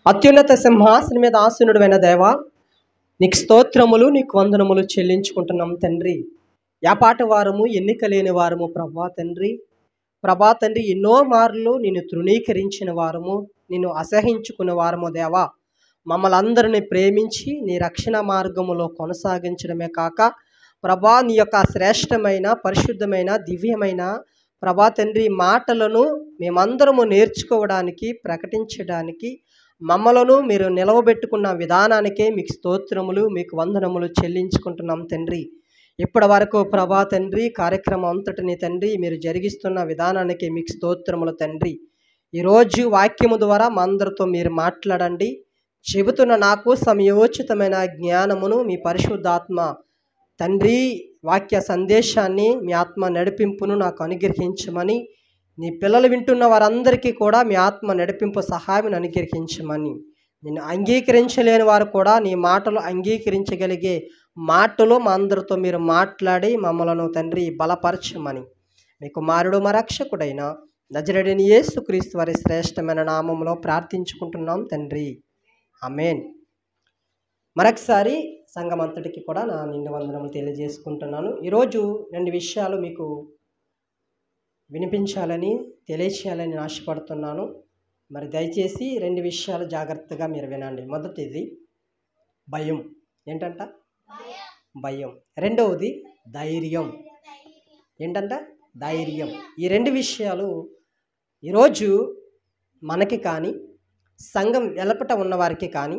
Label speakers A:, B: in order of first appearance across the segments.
A: అత్యున్నత సింహాసనం మీద ఆసీనుడైన దేవా, నీకు స్తోత్రములు, నీకు వందనములు చెల్లించుకుంటున్నాం తండ్రి. యాపాటి వారము, ఎన్నిక లేని వారము ప్రభా తండ్రి, ఎన్నో మార్లు నిన్ను తృణీకరించిన వారము, నిన్ను అసహించుకున్న వారము దేవా. మమ్మల్ని అందరినీ ప్రేమించి నీ రక్షణ మార్గములో కొనసాగించడమే కాక ప్రభా, నీ యొక్క శ్రేష్టమైన, పరిశుద్ధమైన, దివ్యమైన ప్రభా తండ్రి మాటలను మేమందరము నేర్చుకోవడానికి, ప్రకటించడానికి మమ్మలను మీరు నిలవబెట్టుకున్న విధానానికే మీకు స్తోత్రములు, మీకు వందనములు చెల్లించుకుంటున్నాం తండ్రి. ఇప్పటి వరకు ప్రభా తండ్రి కార్యక్రమం అంతటిని తండ్రి మీరు జరిగిస్తున్న విధానానికి మీకు స్తోత్రములు తండ్రి. ఈరోజు వాక్యము ద్వారా మా అందరితో మీరు మాట్లాడండి. చెబుతున్న నాకు సమయోచితమైన జ్ఞానమును మీ పరిశుద్ధాత్మ తండ్రి వాక్య సందేశాన్ని మీ ఆత్మ నడిపింపును నాకు అనుగ్రహించమని, నీ పిల్లలు వింటున్న వారందరికీ కూడా మీ ఆత్మ నడిపింపు సహాయం అనుగ్రహించమని, నిన్ను అంగీకరించలేని వారు కూడా నీ మాటలు అంగీకరించగలిగే మాటలు మా అందరితో మీరు మాట్లాడి మమ్మలను తండ్రి బలపరచమని, మీ కుమారుడు మా రక్షకుడైన నజరేయుడైన యేసుక్రీస్తు వారి శ్రేష్టమైన నామములో ప్రార్థించుకుంటున్నాం తండ్రి. ఆమేన్. మరొకసారి సంఘం అంతటికి కూడా నా నిండు వందనములు తెలియజేసుకుంటున్నాను. ఈరోజు 2 విషయాలు మీకు వినిపించాలని, తెలియచేయాలని ఆశపడుతున్నాను. మరి దయచేసి 2 విషయాలు జాగ్రత్తగా మీరు వినండి. మొదటిది భయం. ఏంటంట? భయం. రెండవది ధైర్యం. ఏంటంట? ధైర్యం. ఈ 2 విషయాలు ఈరోజు మనకి కానీ, సంఘం వెలపట ఉన్నవారికి కానీ,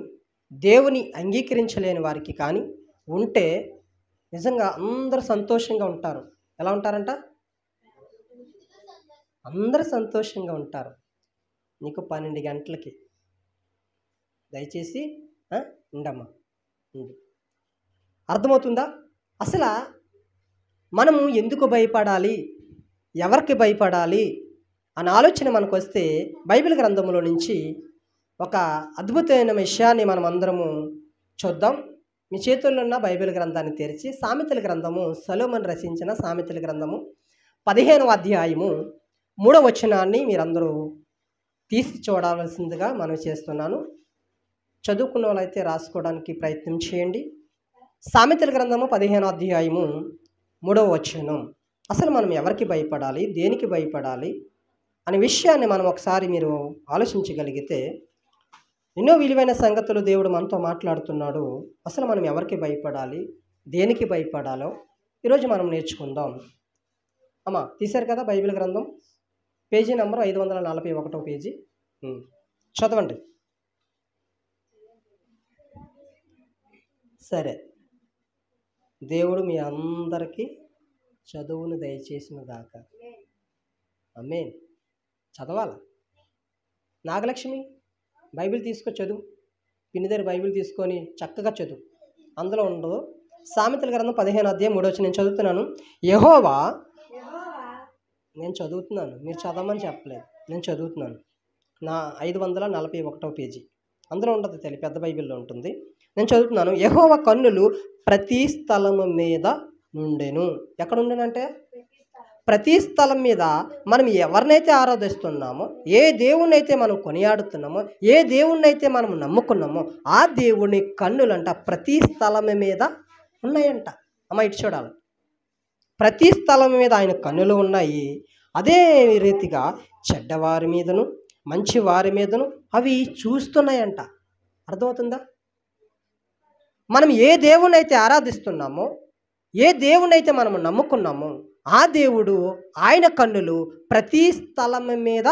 A: దేవుని అంగీకరించలేని వారికి కానీ ఉంటే నిజంగా అందరూ సంతోషంగా ఉంటారు. ఎలా ఉంటారంట? అందరూ సంతోషంగా ఉంటారు. నీకు 12 గంటలకి దయచేసి ఉండమ్మా, ఉండు. అర్థమవుతుందా? అసలు మనము ఎందుకు భయపడాలి, ఎవరికి భయపడాలి అనే ఆలోచన మనకు వస్తే బైబిల్ గ్రంథంలో నుంచి ఒక అద్భుతమైన విషయాన్ని మనం అందరము చూద్దాం. మీ చేతుల్లో ఉన్న బైబిల్ గ్రంథాన్ని తెరిచి సామెతల గ్రంథము, సొలొమోను రచించిన సామెతల గ్రంథము 15వ అధ్యాయము 3వ వచనాన్ని మీరందరూ తీసి చూడవలసిందిగా మనం చేస్తున్నాను. చదువుకున్న వాళ్ళైతే రాసుకోవడానికి ప్రయత్నం చేయండి. సామెతల గ్రంథము 15వ అధ్యాయము 3వ వచనం. అసలు మనం ఎవరికి భయపడాలి, దేనికి భయపడాలి అనే విషయాన్ని మనం ఒకసారి మీరు ఆలోచించగలిగితే ఎన్నో విలువైన సంగతులు దేవుడు మనతో మాట్లాడుతున్నాడు. అసలు మనం ఎవరికి భయపడాలి, దేనికి భయపడాలో ఈరోజు మనం నేర్చుకుందాం. అమ్మా తీశారు కదా బైబిల్ గ్రంథం, పేజీ నెంబర్ 541 పేజీ. చదవండి. సరే, దేవుడు మీ అందరికీ చదువును దయచేసిన దాకా. ఆమేన్. చదవాల. నాగలక్ష్మి బైబిల్ తీసుకొని చదువు. పిన్ని దగ్గర బైబిల్ తీసుకొని చక్కగా చదువు. అందులో ఉండదు. సామెతల గ్రంథం 15వ అధ్యాయం 3వ వచనం నేను చదువుతున్నాను. యెహోవా, నేను చదువుతున్నాను, మీరు చదవమని చెప్పలేదు, నేను చదువుతున్నాను. నా 541 పేజీ అందులో ఉండదు, తల్లి పెద్ద బైబిల్లో ఉంటుంది. నేను చదువుతున్నాను. యెహోవా కన్నులు ప్రతి స్థలము మీద నుండెను. ఎక్కడ ఉండేనంటే ప్రతి స్థలం మీద. మనం ఎవరినైతే ఆరాధిస్తున్నామో, ఏ దేవుణ్ణి అయితే మనం కొనియాడుతున్నామో, ఏ దేవుణ్ణి అయితే మనం నమ్ముకున్నామో ఆ దేవుని కన్నులంట ప్రతి స్థలం మీద ఉన్నాయంట. అమ్మ ఇటు చూడాలి. ప్రతి స్థలం మీద ఆయన కన్నులు ఉన్నాయి. అదే రీతిగా చెడ్డవారి మీదను మంచి వారి మీదను అవి చూస్తున్నాయంట. అర్థమవుతుందా? మనం ఏ దేవుణ్ణి అయితే ఆరాధిస్తున్నామో, ఏ దేవుణ్ణి అయితే మనం నమ్ముకున్నామో ఆ దేవుడు, ఆయన కన్నులు ప్రతి స్థలం మీద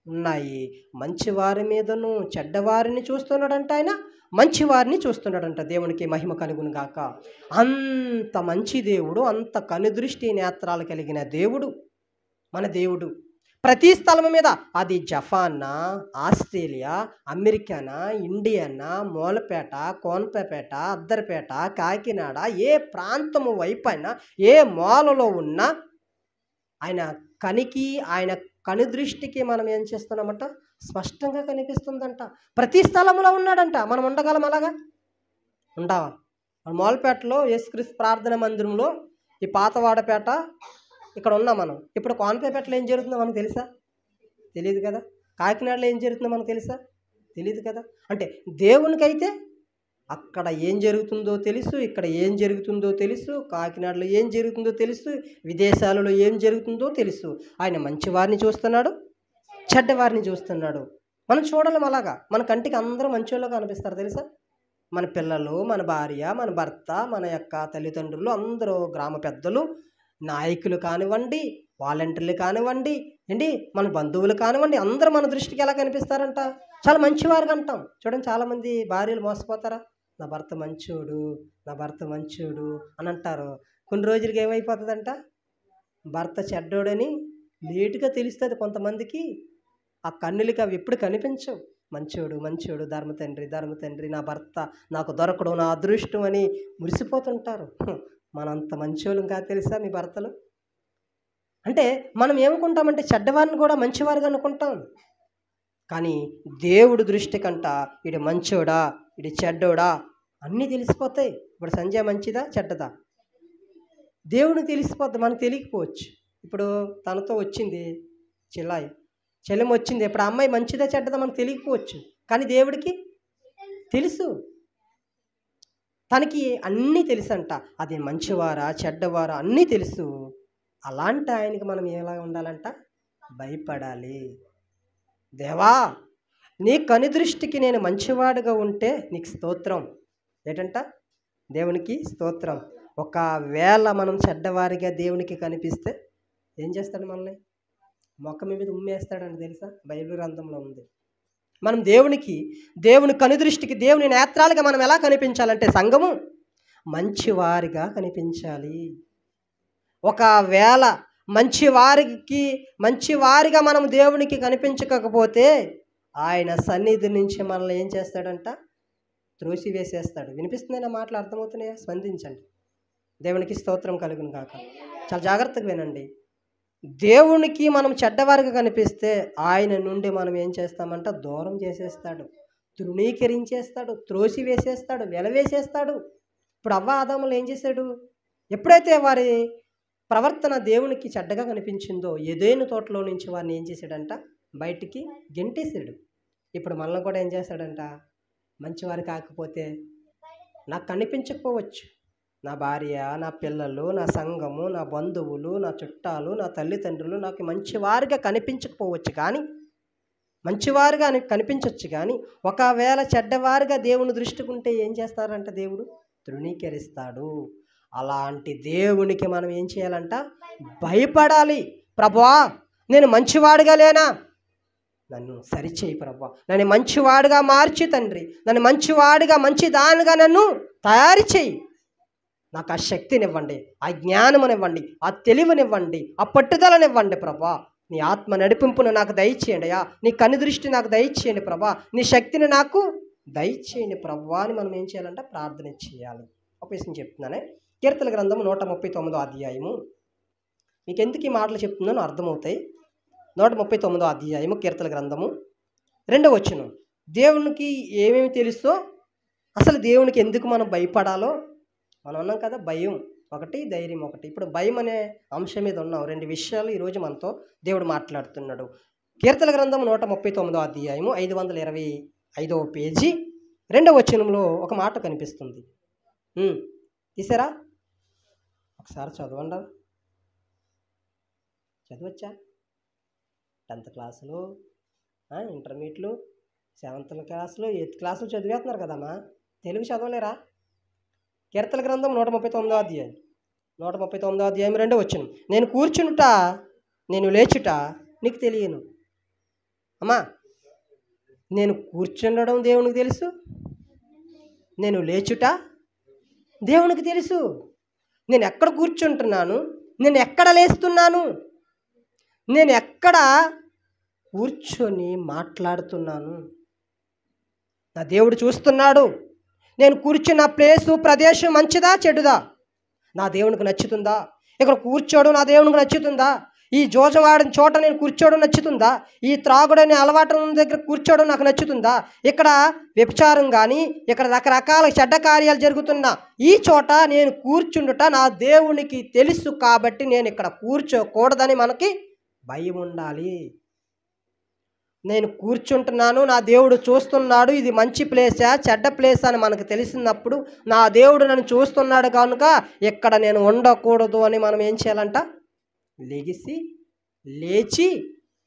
A: ఉన్నాయి. మంచివారి మీదను చెడ్డవారిని చూస్తున్నాడంట. ఆయన మంచివారిని చూస్తున్నాడంట. దేవునికి మహిమ కలుగును గాక. అంత మంచి దేవుడు, అంత కనుదృష్టి నేత్రాలు కలిగిన దేవుడు మన దేవుడు. ప్రతి స్థలం మీద, అది జపానా, ఆస్ట్రేలియా, అమెరికానా, ఇండియానా, మూలపేట, కోనపేట, అద్దరిపేట, కాకినాడ, ఏ ప్రాంతము వైపైనా, ఏ మూలలో ఉన్నా ఆయన ఆయన కనుదృష్టికి మనం ఏం చేస్తున్నామంట? స్పష్టంగా కనిపిస్తుందంట. ప్రతి స్థలంలో ఉన్నాడంట. మనం ఉండగలం అలాగా? ఉండవా? మూలపేటలో యేసుక్రీస్తు ప్రార్థన మందిరంలో, ఈ పాతవాడపేట ఇక్కడ ఉన్నాం మనం. ఇప్పుడు కోనపేటలో ఏం జరుగుతుందో మనకు తెలుసా? తెలియదు కదా. కాకినాడలో ఏం జరుగుతుందో మనకు తెలుసా? తెలియదు కదా. అంటే దేవునికైతే అక్కడ ఏం జరుగుతుందో తెలుసు, ఇక్కడ ఏం జరుగుతుందో తెలుసు, కాకినాడలో ఏం జరుగుతుందో తెలుసు, విదేశాలలో ఏం జరుగుతుందో తెలుసు. ఆయన మంచివారిని చూస్తున్నాడు, చెడ్డవారిని చూస్తున్నాడు. మనం చూడలేం అలాగా. మన కంటికి అందరూ మంచోళ్ళగా కనిపిస్తారు తెలుసా. మన పిల్లలు, మన భార్య, మన భర్త, మన యొక్క తల్లిదండ్రులు, అందరూ గ్రామ పెద్దలు, నాయకులు కానివ్వండి, వాలంటీర్లు కానివ్వండి, ఏంటి మన బంధువులు కానివ్వండి, అందరూ మన దృష్టికి ఎలా కనిపిస్తారంట? చాలా మంచివారుగా అంటాం. చూడండి, చాలామంది భార్యలు మోసపోతారా, నా భర్త మంచోడు, నా భర్త మంచోడు అని అంటారు. కొన్ని రోజులకి ఏమైపోతుందంట, భర్త చెడ్డోడని లేటుగా తెలుస్తుంది కొంతమందికి. ఆ కన్నులకి అవి ఎప్పుడు కనిపించవు. మంచోడు మంచోడు, ధర్మతండ్రి ధర్మతండ్రి, నా భర్త నాకు దొరకడం నా అదృష్టం అని మురిసిపోతుంటారు. మనంత మంచోళ్ళం కాదు తెలుసా మీ భర్తలు. అంటే మనం ఏమనుకుంటామంటే చెడ్డవారిని కూడా మంచివారుగా అనుకుంటాం. కానీ దేవుడు దృష్టి కంట ఇది మంచోడా, ఇది చెడ్డోడా అన్నీ తెలిసిపోతాయి. ఇప్పుడు సంజయ్ మంచిదా చెడ్డదా దేవుడికి తెలిసిపోద్ది, మనకు తెలియకపోవచ్చు. ఇప్పుడు తనతో వచ్చింది చెల్లెం వచ్చింది, ఇప్పుడు ఆ అమ్మాయి మంచిదా చెడ్డదా మనకు తెలియకపోవచ్చు. కానీ దేవుడికి తెలుసు, తనకి అన్నీ తెలుసంట. అది మంచివారా చెడ్డవారా అన్నీ తెలుసు. అలాంటి ఆయనకి మనం ఎలా ఉండాలంట? భయపడాలి. దేవా, నీ కనుదృష్టికి నేను మంచివాడుగా ఉంటే నీకు స్తోత్రం. ఏంటంట? దేవునికి స్తోత్రం. ఒకవేళ మనం చెడ్డవారిగా దేవునికి కనిపిస్తే ఏం చేస్తాడు? మనల్ని మొక్క మీద ఉమ్మేస్తాడని తెలుసా, బైబిల్ గ్రంథంలో ఉంది. మనం దేవుని కనుదృష్టికి, దేవుని నేత్రాలుగా మనం ఎలా కనిపించాలంటే సంఘము మంచివారిగా కనిపించాలి. ఒకవేళ మంచివారిగా మనం దేవునికి కనిపించకపోతే ఆయన సన్నిధి నుంచి మనల్ని ఏం చేస్తాడంట? త్రోసివేసేస్తాడు. వినిపిస్తుందనే మాటలు అర్థమవుతున్నాయా? స్పందించండి. దేవునికి స్తోత్రం కలుగును గాక. చాలా జాగ్రత్తగా వినండి. దేవునికి మనం చెడ్డవారిగా కనిపిస్తే ఆయన నుండి మనం ఏం చేస్తామంట? దూరం చేసేస్తాడు, తృణీకరించేస్తాడు, త్రోసివేసేస్తాడు, వెలవేసేస్తాడు. ఇప్పుడు అవ్వ ఆదాములు ఏం చేశాడు? ఎప్పుడైతే వారి ప్రవర్తన దేవునికి చెడ్డగా కనిపించిందో ఏదైనా తోటలో నుంచి వారిని ఏం చేశాడంట? బయటికి గెంటేశాడు. ఇప్పుడు మనల్ని కూడా ఏం చేస్తాడంట? మంచివారు కాకపోతే నాకు కనిపించకపోవచ్చు, నా భార్య, నా పిల్లలు, నా సంఘము, నా బంధువులు, నా చుట్టాలు, నా తల్లిదండ్రులు నాకు మంచివారుగా కనిపించకపోవచ్చు, కానీ మంచివారుగా కనిపించవచ్చు. కానీ ఒకవేళ చెడ్డవారుగా దేవుని దృష్టికి ఉంటే ఏం చేస్తారంట? దేవుడు తృణీకరిస్తాడు. అలాంటి దేవునికి మనం ఏం చేయాలంట? భయపడాలి. ప్రభువా, నేను మంచివాడుగా లేనా? నన్ను సరిచేయి ప్రభువా, నన్ను మంచివాడుగా మార్చి తండ్రి, నన్ను మంచివాడుగా మంచిదానిగా నన్ను తయారు చేయి. నాకు ఆ శక్తినివ్వండి, ఆ జ్ఞానమునివ్వండి, ఆ తెలివినివ్వండి, ఆ పట్టుదలనివ్వండి ప్రభువా. నీ ఆత్మ నడిపింపును నాకు దయచేయండి అయ్యా, నీ కనుదృష్టి నాకు దయచేయండి ప్రభువా, నీ శక్తిని నాకు దయచేయండి ప్రభువా అని మనం ఏం చేయాలంటే ప్రార్థన చేయాలి. ఒక విషయం చెప్తున్నానే, కీర్తన గ్రంథము 139వ అధ్యాయము. మీకు ఎందుకు ఈ మాటలు చెప్తున్నానో అర్థమవుతాయి. 139వ అధ్యాయము కీర్తన గ్రంథము 2వ వచనం. దేవునికి ఏమేమి తెలుసో, అసలు దేవునికి ఎందుకు మనం భయపడాలో మనం అన్నాం కదా. భయం ఒకటి, ధైర్యం ఒకటి. ఇప్పుడు భయం అనే అంశం మీద ఉన్నాం. 2 విషయాలు ఈరోజు మనతో దేవుడు మాట్లాడుతున్నాడు. కీర్తన గ్రంథం 139వ అధ్యాయము 525వ పేజీ 2వ వచనంలో ఒక మాట కనిపిస్తుంది. తీసారా? ఒకసారి చదవండి. చదవచ్చా? 10th క్లాసులు, ఇంటర్మీడియట్లు, 7th క్లాసులు, 8th క్లాసులు చదివేస్తున్నారు కదమ్మా. తెలుగు చదవలేరా? కీర్తన గ్రంథం 139వ అధ్యాయం 2వ వచనం. నేను కూర్చునుట, నేను లేచుట నీకు తెలియను. అమ్మా, నేను కూర్చుండడం దేవునికి తెలుసు, నేను లేచుట దేవునికి తెలుసు. నేను ఎక్కడ కూర్చుంటున్నాను, నేను ఎక్కడ లేస్తున్నాను, నేను ఎక్కడ కూర్చొని మాట్లాడుతున్నాను, నా దేవుడు చూస్తున్నాడు. నేను కూర్చున్న ప్లేసు, ప్రదేశం మంచిదా చెడుదా, నా దేవునికి నచ్చుతుందా? ఇక్కడ కూర్చోవడం నా దేవునికి నచ్చుతుందా? ఈ జోజవాడిన చోట నేను కూర్చోవడం నచ్చుతుందా? ఈ త్రాగుడని అలవాటు దగ్గర కూర్చోవడం నాకు నచ్చుతుందా? ఇక్కడ వ్యభిచారం కానీ, ఇక్కడ రకరకాల చెడ్డ కార్యాలు జరుగుతున్న ఈ చోట నేను కూర్చుండుట నా దేవునికి తెలుసు, కాబట్టి నేను ఇక్కడ కూర్చోకూడదని మనకి భయం ఉండాలి. నేను కూర్చుంటున్నాను, నా దేవుడు చూస్తున్నాడు, ఇది మంచి ప్లేసా చెడ్డ ప్లేస్ అని మనకు తెలిసినప్పుడు నా దేవుడు నన్ను చూస్తున్నాడు కనుక ఇక్కడ నేను ఉండకూడదు అని మనం ఏం చేయాలంట? లేచి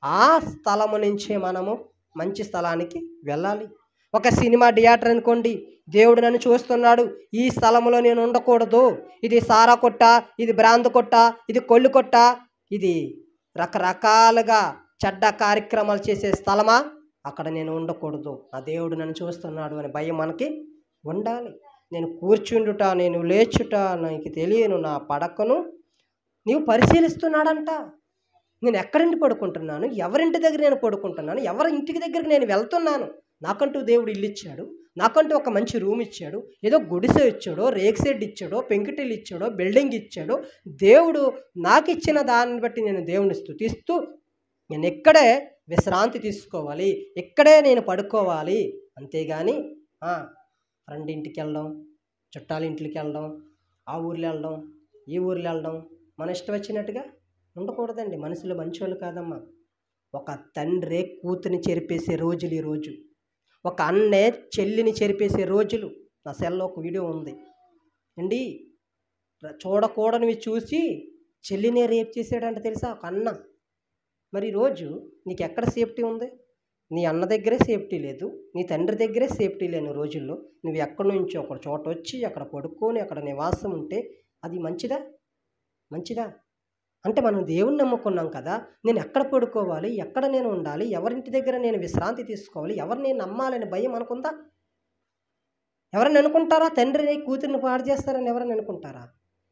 A: ఆ స్థలము నుంచే మనము మంచి స్థలానికి వెళ్ళాలి. ఒక సినిమా థియేటర్ అనుకోండి, దేవుడు నన్ను చూస్తున్నాడు, ఈ స్థలంలో నేను ఉండకూడదు, ఇది సారా కొట్ట, ఇది బ్రాంద్ కొట్ట, ఇది కొల్లు కొట్ట, ఇది రకరకాలుగా చెడ్డ కార్యక్రమాలు చేసే స్థలమా, అక్కడ నేను ఉండకూడదు, ఆ దేవుడు నన్ను చూస్తున్నాడు అని భయం మనకి ఉండాలి. నేను కూర్చుండుట, నేను లేచుట నాకు తెలియను, నా పడకను నీవు పరిశీలిస్తున్నాడంట. నేను ఎక్కడింటి పడుకుంటున్నాను, ఎవరింటి దగ్గర నేను పడుకుంటున్నాను, ఎవరి ఇంటికి దగ్గరికి నేను వెళ్తున్నాను. నాకంటూ దేవుడు ఇల్లు ఇచ్చాడు, నాకంటూ ఒక మంచి రూమ్ ఇచ్చాడు, ఏదో గుడిసె ఇచ్చాడో, రేక్ షెడ్ ఇచ్చాడో, పెంకుటిల్లు ఇచ్చాడో, బిల్డింగ్ ఇచ్చాడో, దేవుడు నాకు ఇచ్చిన దాన్ని బట్టి నేను దేవుని స్తుతిస్తూ నేను ఇక్కడే విశ్రాంతి తీసుకోవాలి, ఇక్కడే నేను పడుకోవాలి. అంతేగాని ఫ్రెండ్ ఇంటికి వెళ్ళడం, చుట్టాల ఇంటికి వెళ్ళడం, ఆ ఊర్లో వెళ్ళడం, ఈ ఊర్లో వెళ్ళడం, మన ఇష్టం వచ్చినట్టుగా ఉండకూడదండి. మనుషులు మంచోళ్ళు కాదమ్మా. ఒక తండ్రే కూతురిని చెరిపేసే రోజులు ఈరోజు, ఒక అన్నే చెల్లిని చెరిపేసే రోజులు. నా సెల్లో ఒక వీడియో ఉంది అండి, చూడకూడనివి చూసి చెల్లినే రేప్ చేసాడంట తెలుసా ఒక అన్న. మరి ఈరోజు నీకు ఎక్కడ సేఫ్టీ ఉంది? నీ అన్న దగ్గరే సేఫ్టీ లేదు, నీ తండ్రి దగ్గరే సేఫ్టీ లేని రోజుల్లో నువ్వు ఎక్కడి నుంచో ఒక చోట వచ్చి అక్కడ పడుకొని అక్కడ నివాసం ఉంటే అది మంచిదా? అంటే మనం దేవుణ్ణి నమ్ముకున్నాం కదా, నేను ఎక్కడ పడుకోవాలి, ఎక్కడ నేను ఉండాలి, ఎవరింటి దగ్గర నేను విశ్రాంతి తీసుకోవాలి, ఎవరిని నేను నమ్మాలని భయం అనుకుందా? ఎవరైనా అనుకుంటారా? తండ్రిని కూతురిని పాడు చేస్తారని ఎవరైనా అనుకుంటారా?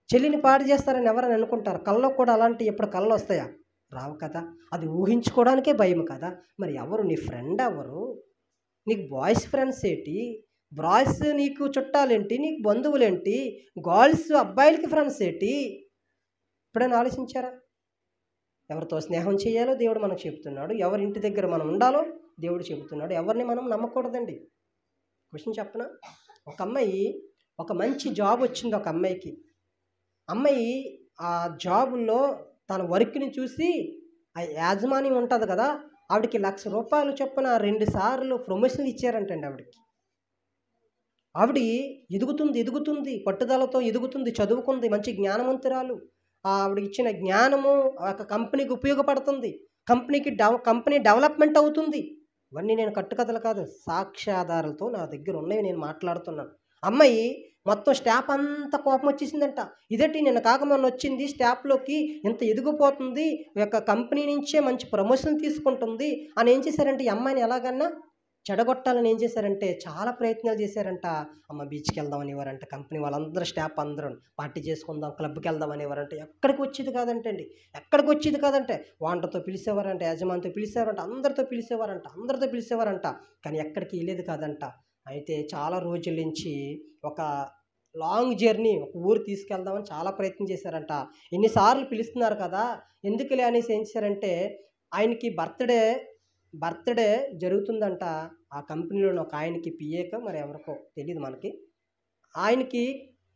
A: చెల్లిని పాడు చేస్తారని ఎవరైనా అనుకుంటారా? కళ్ళలో కూడా అలాంటి ఎప్పుడు కళ్ళు వస్తాయా? రావు కదా. అది ఊహించుకోవడానికే భయం కదా. మరి ఎవరు నీ ఫ్రెండ్? ఎవరు నీకు? బాయ్స్ ఫ్రెండ్స్ ఏంటి? బాయ్స్ నీకు చుట్టాలేంటి? నీకు బంధువులేంటి? గర్ల్స్ అబ్బాయిలకి ఫ్రెండ్స్ ఏంటి? ఎప్పుడైనా ఆలోచించారా? ఎవరితో స్నేహం చేయాలో దేవుడు మనకు చెబుతున్నాడు, ఎవరి ఇంటి దగ్గర మనం ఉండాలో దేవుడు చెబుతున్నాడు. ఎవరిని మనం నమ్మకూడదండి. క్వశ్చన్ చెప్పనా? ఒక అమ్మాయి, ఒక మంచి జాబ్ వచ్చింది ఒక అమ్మాయికి. అమ్మాయి ఆ జాబుల్లో తన వర్క్ని చూసి ఆ యాజమాని ఉంటుంది కదా, ఆవిడకి ₹1,00,000 చొప్పున 2 సార్లు ప్రమోషన్లు ఇచ్చారంటండి. ఆవిడ ఎదుగుతుంది, పట్టుదలతో ఎదుగుతుంది, చదువుకుంది, మంచి జ్ఞానవంతురాలు. ఆవిడకి ఇచ్చిన జ్ఞానము ఒక కంపెనీకి ఉపయోగపడుతుంది, కంపెనీ డెవలప్మెంట్ అవుతుంది. ఇవన్నీ నేను కట్టుకథలు కాదు, సాక్ష్యాధారాలతో నా దగ్గర ఉన్నాయి, నేను మాట్లాడుతున్నాను. అమ్మాయి మొత్తం స్టాఫ్ అంతా కోపం వచ్చేసిందంట. ఇదేంటి నిన్న కాక మొన్న వచ్చింది, స్టాఫ్లోకి ఇంత ఎదిగిపోతుంది, యొక్క కంపెనీ నుంచే మంచి ప్రమోషన్ తీసుకుంటుంది అని ఏం చేశారంటే ఈ అమ్మాయిని ఎలాగన్నా చెడగొట్టాలని ఏం చేశారంటే చాలా ప్రయత్నాలు చేశారంట. అమ్మ బీచ్కి వెళ్దాం అనేవారంట, కంపెనీ వాళ్ళందరూ స్టాఫ్ అందరూ పార్టీ చేసుకుందాం, క్లబ్కి వెళ్దాం అనేవారంట. ఎక్కడికి వచ్చేది కాదంటే వాంటతో పిలిచేవారంట, యజమానితో పిలిచేవారంట, అందరితో పిలిచేవారంట, కానీ ఎక్కడికి వెళ్ళేది కాదంట. అయితే చాలా రోజుల నుంచి ఒక లాంగ్ జర్నీ, ఒక ఊరు తీసుకెళ్దామని చాలా ప్రయత్నం చేశారంట. ఎన్నిసార్లు పిలుస్తున్నారు కదా, ఎందుకులే అనేసి ఏం చేశారంటే ఆయనకి బర్త్డే జరుగుతుందంట. ఆ కంపెనీలోని ఒక ఆయనకి పిఏక మరి ఎవరికో తెలియదు మనకి, ఆయనకి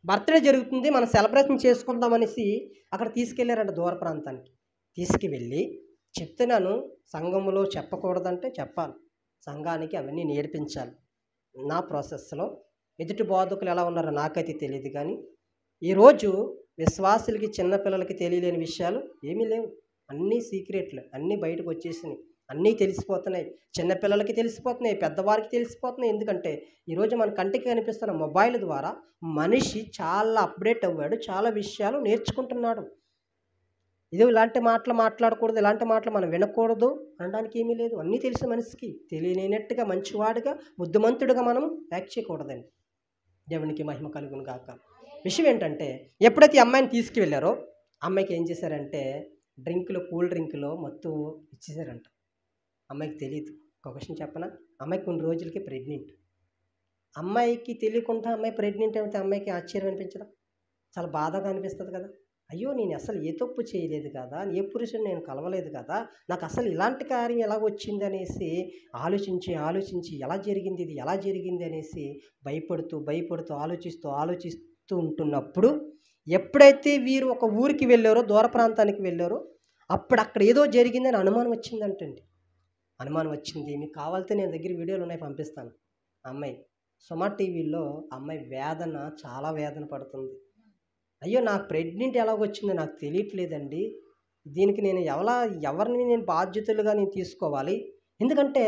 A: బర్త్డే జరుగుతుంది, మనం సెలబ్రేషన్ చేసుకుందామనేసి అక్కడ తీసుకెళ్ళారంట దూర ప్రాంతానికి. తీసుకువెళ్ళి చెప్తున్నాను, సంఘంలో చెప్పకూడదంటే చెప్పాలి, సంఘానికి అవన్నీ నేర్పించాలి. నా ప్రాసెస్లో ఎదుటి బోధకులు ఎలా ఉన్నారో నాకైతే తెలియదు, కానీ ఈరోజు విశ్వాసులకి, చిన్నపిల్లలకి తెలియలేని విషయాలు ఏమీ లేవు. అన్నీ సీక్రెట్లు, అన్నీ బయటకు వచ్చేసినాయి, అన్నీ తెలిసిపోతున్నాయి. చిన్నపిల్లలకి తెలిసిపోతున్నాయి, పెద్దవారికి తెలిసిపోతున్నాయి. ఎందుకంటే ఈరోజు మన కంటికి కనిపిస్తున్న మొబైల్ ద్వారా మనిషి చాలా అప్డేట్ అవ్వాడు, చాలా విషయాలు నేర్చుకుంటున్నాడు. ఇది ఇలాంటి మాటలు మాట్లాడకూడదు, ఇలాంటి మాటలు మనం వినకూడదు అనడానికి ఏమీ లేదు. అన్నీ తెలుసు మనిషికి, తెలియనట్టుగా మంచివాడుగా బుద్ధిమంతుడిగా మనం యాక్ట్ చేయకూడదండి. దేవునికి మహిమ కలుగును గాక. విషయం ఏంటంటే ఎప్పుడైతే ఈ అమ్మాయిని తీసుకువెళ్ళారో అమ్మాయికి ఏం చేశారంటే కూల్ డ్రింకులో మత్తు ఇచ్చేసారంట. అమ్మాయికి తెలియదు. ఒక క్వశ్చన్ చెప్పనా? అమ్మాయికి కొన్ని రోజులకి ప్రెగ్నెంట్. అమ్మాయికి తెలియకుండా అమ్మాయి ప్రెగ్నెంట్ అయితే అమ్మాయికి ఆశ్చర్యం అనిపించదా? చాలా బాధగా అనిపిస్తుంది కదా. అయ్యో, నేను అసలు ఏ తప్పు చేయలేదు కదా, ఏ పురుషుని నేను కలవలేదు కదా, నాకు అసలు ఇలాంటి కార్యం ఎలా వచ్చింది అనేసి ఆలోచించి ఎలా జరిగింది అనేసి భయపడుతూ ఆలోచిస్తూ ఉంటున్నప్పుడు ఎప్పుడైతే వీరు ఒక ఊరికి వెళ్ళారో, దూర ప్రాంతానికి వెళ్ళారో, అప్పుడు అక్కడ ఏదో జరిగిందని అనుమానం వచ్చిందంటండి. అనుమానం వచ్చింది, మీకు కావాలితే నేను దగ్గర వీడియోలు ఉన్నాయి పంపిస్తాను. ఆ అమ్మాయి సుమ టీవీలో అమ్మాయి వేదన, చాలా వేదన పడుతుంది. అయ్యో నాకు ప్రెగ్నెంట్ ఎలాగొచ్చిందో నాకు తెలియట్లేదండి, దీనికి నేను ఎవరిని నేను బాధ్యతలుగా నేను తీసుకోవాలి. ఎందుకంటే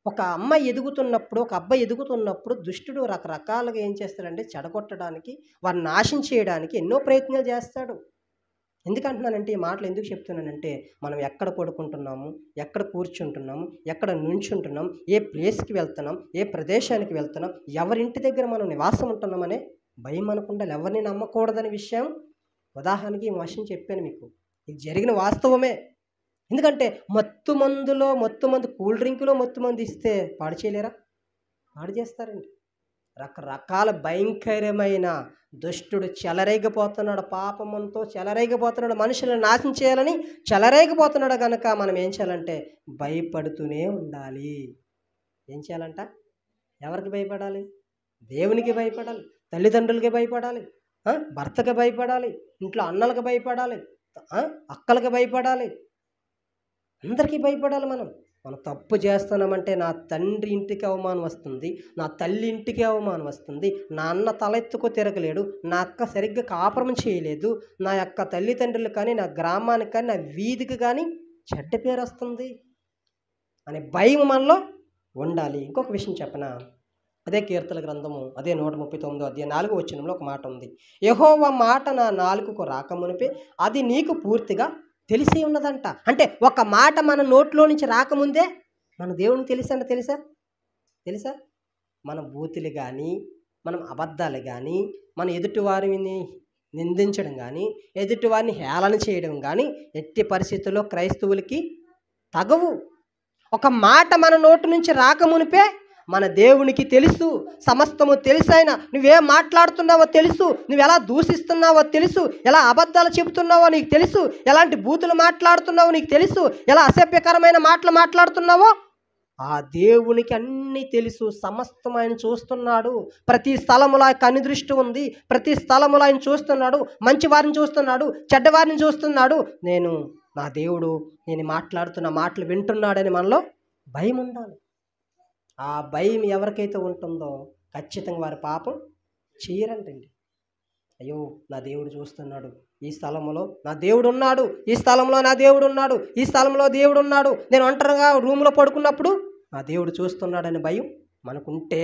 A: ఒక అమ్మాయి ఎదుగుతున్నప్పుడు, ఒక అబ్బాయి ఎదుగుతున్నప్పుడు దుష్టుడు రకరకాలుగా ఏం చేస్తాడంటే చెడగొట్టడానికి, వారిని నాశనం చేయడానికి ఎన్నో ప్రయత్నాలు చేస్తాడు. ఎందుకంటున్నానంటే, ఈ మాటలు ఎందుకు చెప్తున్నానంటే, మనం ఎక్కడ పడుకుంటున్నాము, ఎక్కడ కూర్చుంటున్నాము, ఎక్కడ నుంచుంటున్నాం, ఏ ప్లేస్కి వెళ్తున్నాం, ఏ ప్రదేశానికి వెళ్తున్నాం, ఎవరింటి దగ్గర మనం నివాసం ఉంటున్నామనే భయం అనుకుండాలి. ఎవరిని నమ్మకూడదనే విషయం ఉదాహరణకి ఈ విషయం చెప్పాను మీకు. ఇది జరిగిన వాస్తవమే. ఎందుకంటే మత్తు మందు కూల్ డ్రింకులో మత్తు మందు ఇస్తే పాడు చేయలేరా? పాడు చేస్తారండి. రకరకాల భయంకరమైన దుష్టుడు చెలరేగిపోతున్నాడు, పాపమంతో చెలరేగిపోతున్నాడు, మనుషులను నాశనం చేయాలని చెలరేగిపోతున్నాడు. కనుక మనం ఏం చేయాలంటే భయపడుతూనే ఉండాలి. ఏం చేయాలంట? ఎవరికి భయపడాలి? దేవునికి భయపడాలి, తల్లిదండ్రులకి భయపడాలి, భర్తకి భయపడాలి, ఇంట్లో అన్నలకు భయపడాలి, అక్కలకి భయపడాలి, అందరికీ భయపడాలి. మనం తప్పు చేస్తున్నామంటే నా తండ్రి ఇంటికి అవమానం వస్తుంది, నా తల్లి ఇంటికి అవమానం వస్తుంది, నా అన్న తలెత్తుకో తిరగలేడు, నా అక్క సరిగ్గా కాపురం చేయలేదు, నా యొక్క తల్లిదండ్రులు కానీ, నా గ్రామానికి కానీ, నా వీధికి కానీ చెడ్డ పేరు వస్తుంది అనే భయం మనలో ఉండాలి. ఇంకొక విషయం చెప్పనా? అదే కీర్తన గ్రంథము, అదే 139 అధ్యాయం 4వ వచనంలో ఒక మాట ఉంది. యెహోవా మాట నా నాలుకకు రాకమునిపే అది నీకు పూర్తిగా తెలిసి ఉన్నదంట. అంటే ఒక మాట మన నోట్లో నుంచి రాకముందే మన దేవునికి తెలుసా? మన బూతులు కానీ, మనం అబద్ధాలు కానీ, మన ఎదుటివారిని నిందించడం కానీ, ఎదుటివారిని హేళన చేయడం కానీ ఎట్టి పరిస్థితుల్లో క్రైస్తవులకి తగవు. ఒక మాట మన నోటి నుంచి రాకమునిపే మన దేవునికి తెలుసు, సమస్తము తెలుసైనా నువ్వేం మాట్లాడుతున్నావో తెలుసు, నువ్వు ఎలా దూషిస్తున్నావో తెలుసు, ఎలా అబద్ధాలు చెబుతున్నావో నీకు తెలుసు, ఎలాంటి బూతులు మాట్లాడుతున్నావో నీకు తెలుసు, ఎలా అసభ్యకరమైన మాటలు మాట్లాడుతున్నావో ఆ దేవునికి అన్నీ తెలుసు. సమస్తం ఆయన చూస్తున్నాడు. ప్రతి స్థలములో ఆయన కనుదృష్టి ఉంది. ప్రతి స్థలములో ఆయన చూస్తున్నాడు. మంచి వారిని చూస్తున్నాడు, చెడ్డవారిని చూస్తున్నాడు. నా దేవుడు నేను మాట్లాడుతున్న మాటలు వింటున్నాడని మనలో భయం ఉండాలి. ఆ భయం ఎవరికైతే ఉంటుందో ఖచ్చితంగా వారి పాపం చేయరంటండి. అయ్యో నా దేవుడు చూస్తున్నాడు, ఈ స్థలంలో నా దేవుడు ఉన్నాడు, ఈ స్థలంలో నా దేవుడు ఉన్నాడు, ఈ స్థలంలో దేవుడు ఉన్నాడు, నేను ఒంటరిగా రూమ్లో పడుకున్నప్పుడు నా దేవుడు చూస్తున్నాడని భయం మనకుంటే,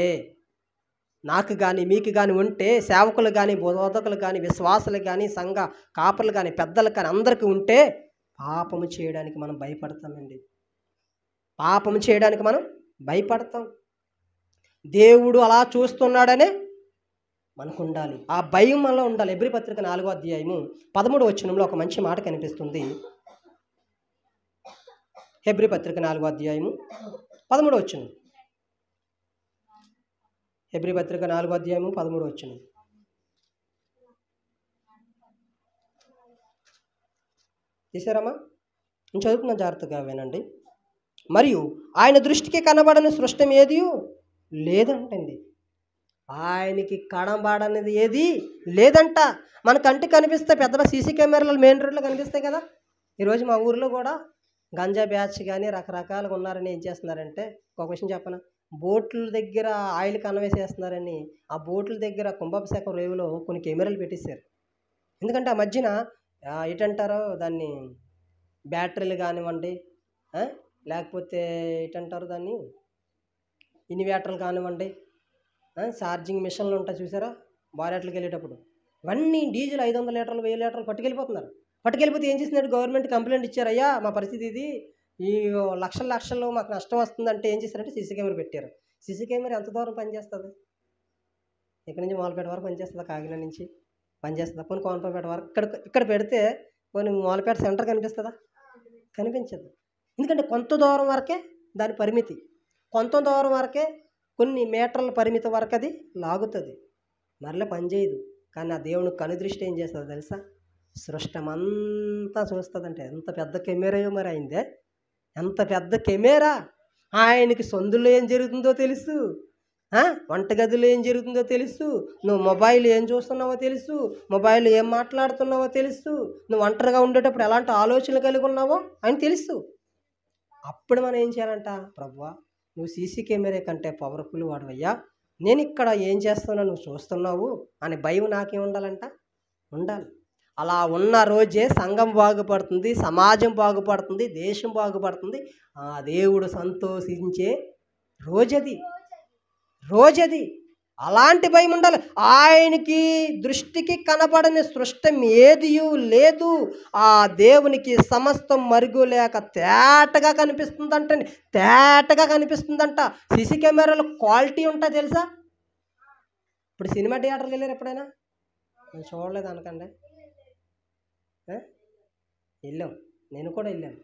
A: నాకు కానీ మీకు కానీ ఉంటే, సేవకులు కానీ, బోధకులు కానీ, విశ్వాసులు కానీ, సంఘ కాపర్లు కానీ, పెద్దలు కానీ అందరికీ ఉంటే పాపము చేయడానికి మనం భయపడతామండి. పాపము చేయడానికి మనం భయపడతాం. దేవుడు అలా చూస్తున్నాడనే మనకు ఉండాలి. ఆ భయం మనలో ఉండాలి. హెబ్రీ పత్రిక 4వ అధ్యాయము 13వ వచనంలో ఒక మంచి మాట కనిపిస్తుంది. హెబ్రీ పత్రిక 4వ అధ్యాయము 13వ వచనం. హెబ్రీ పత్రిక 4వ అధ్యాయము 13వ వచనం. తీసారమ్మా? నేను చదువుతున్న జాగ్రత్తగా వినండి. మరియు ఆయన దృష్టికి కనబడని సృష్టం ఏది లేదంటండి. ఆయనకి కనబడనిది ఏది లేదంట. మన కంటికి కనిపిస్తే పెద్ద సీసీ కెమెరాలు మెయిన్ రోడ్లో కనిపిస్తాయి కదా. ఈరోజు మా ఊర్లో కూడా గంజా బ్యాచ్ కానీ రకరకాలుగా ఉన్నారని ఏం చేస్తున్నారంటే, ఒక విషయం చెప్పనా, బోట్ల దగ్గర ఆయిల్ కనవేసేస్తున్నారని ఆ బోట్ల దగ్గర కుంభాభిషేకం రేవులో కొన్ని కెమెరాలు పెట్టేశారు. ఎందుకంటే ఆ మధ్యన ఏంటంటారో దాన్ని, బ్యాటరీలు కానివ్వండి, లేకపోతే ఏంటంటారు దాన్ని, ఇన్వర్టర్లు కానివ్వండి, ఛార్జింగ్ మిషన్లు ఉంటాయి చూసారా బారెట్లకు వెళ్ళేటప్పుడు, ఇవన్నీ డీజిల్ 500 లీటర్లు 1000 లీటర్లు పట్టుకెళ్ళిపోతున్నారు. పట్టుకెళ్ళిపోతే ఏం చేస్తున్నారు, గవర్నమెంట్ కంప్లైంట్ ఇచ్చారు, అయ్యా మా పరిస్థితి ఇది, ఈ లక్షలు మాకు నష్టం వస్తుందంటే ఏం చేశారంటే సీసీ కెమెరా పెట్టారు. సీసీ కెమెరా ఎంత దూరం పనిచేస్తుంది? ఇక్కడ నుంచి మూలపేట వరకు పనిచేస్తుందా? కాకినాడ నుంచి పనిచేస్తుందా? పోనీ కోనపేట వరకు ఇక్కడ పెడితే పోనీ మూలపేట సెంటర్ కనిపిస్తుందా? కనిపించదు. ఎందుకంటే కొంత దూరం వరకే దాని పరిమితి, కొంత దూరం వరకే కొన్ని మీటర్ల పరిమితి వరకు అది లాగుతుంది, మరలా పనిచేయదు. కానీ ఆ దేవుని కనుదృష్టి ఏం చేస్తుంది తెలుసా? సృష్టమంతా చూస్తుందంటే ఎంత పెద్ద కెమెరాయో మరి అయిందే, ఎంత పెద్ద కెమెరా. ఆయనకి సందులో ఏం జరుగుతుందో తెలుసు, వంటగదిలో ఏం జరుగుతుందో తెలుసు, నువ్వు మొబైల్ ఏం చూస్తున్నావో తెలుసు, మొబైల్ ఏం మాట్లాడుతున్నావో తెలుసు, నువ్వు ఒంటరిగా ఉండేటప్పుడు ఎలాంటి ఆలోచనలు కలిగి ఉన్నావో ఆయన తెలుసు. అప్పుడు మనం ఏం చేయాలంట, ప్రభువా నువ్వు సీసీ కెమెరా కంటే పవర్ఫుల్ వాడవయ్యా, నేను ఇక్కడ ఏం చేస్తున్నా నువ్వు చూస్తున్నావు అనే భయం నాకేం ఉండాలంట, ఉండాలి. అలా ఉన్న రోజే సంఘం బాగుపడుతుంది, సమాజం బాగుపడుతుంది, దేశం బాగుపడుతుంది. ఆ దేవుడు సంతోషించే రోజది, రోజది. అలాంటి భయం ఉండాలి. ఆయనకి దృష్టికి కనబడని సృష్టం ఏదియూ లేదు. ఆ దేవునికి సమస్తం మరుగు లేక తేటగా కనిపిస్తుందంటండి, తేటగా కనిపిస్తుందంట. సీసీ కెమెరాలో క్వాలిటీ ఉంటుంది తెలుసా? ఇప్పుడు సినిమా థియేటర్కి వెళ్ళారు ఎప్పుడైనా? నేను చూడలేదు అనకండి. వెళ్ళాం, నేను కూడా వెళ్ళాను.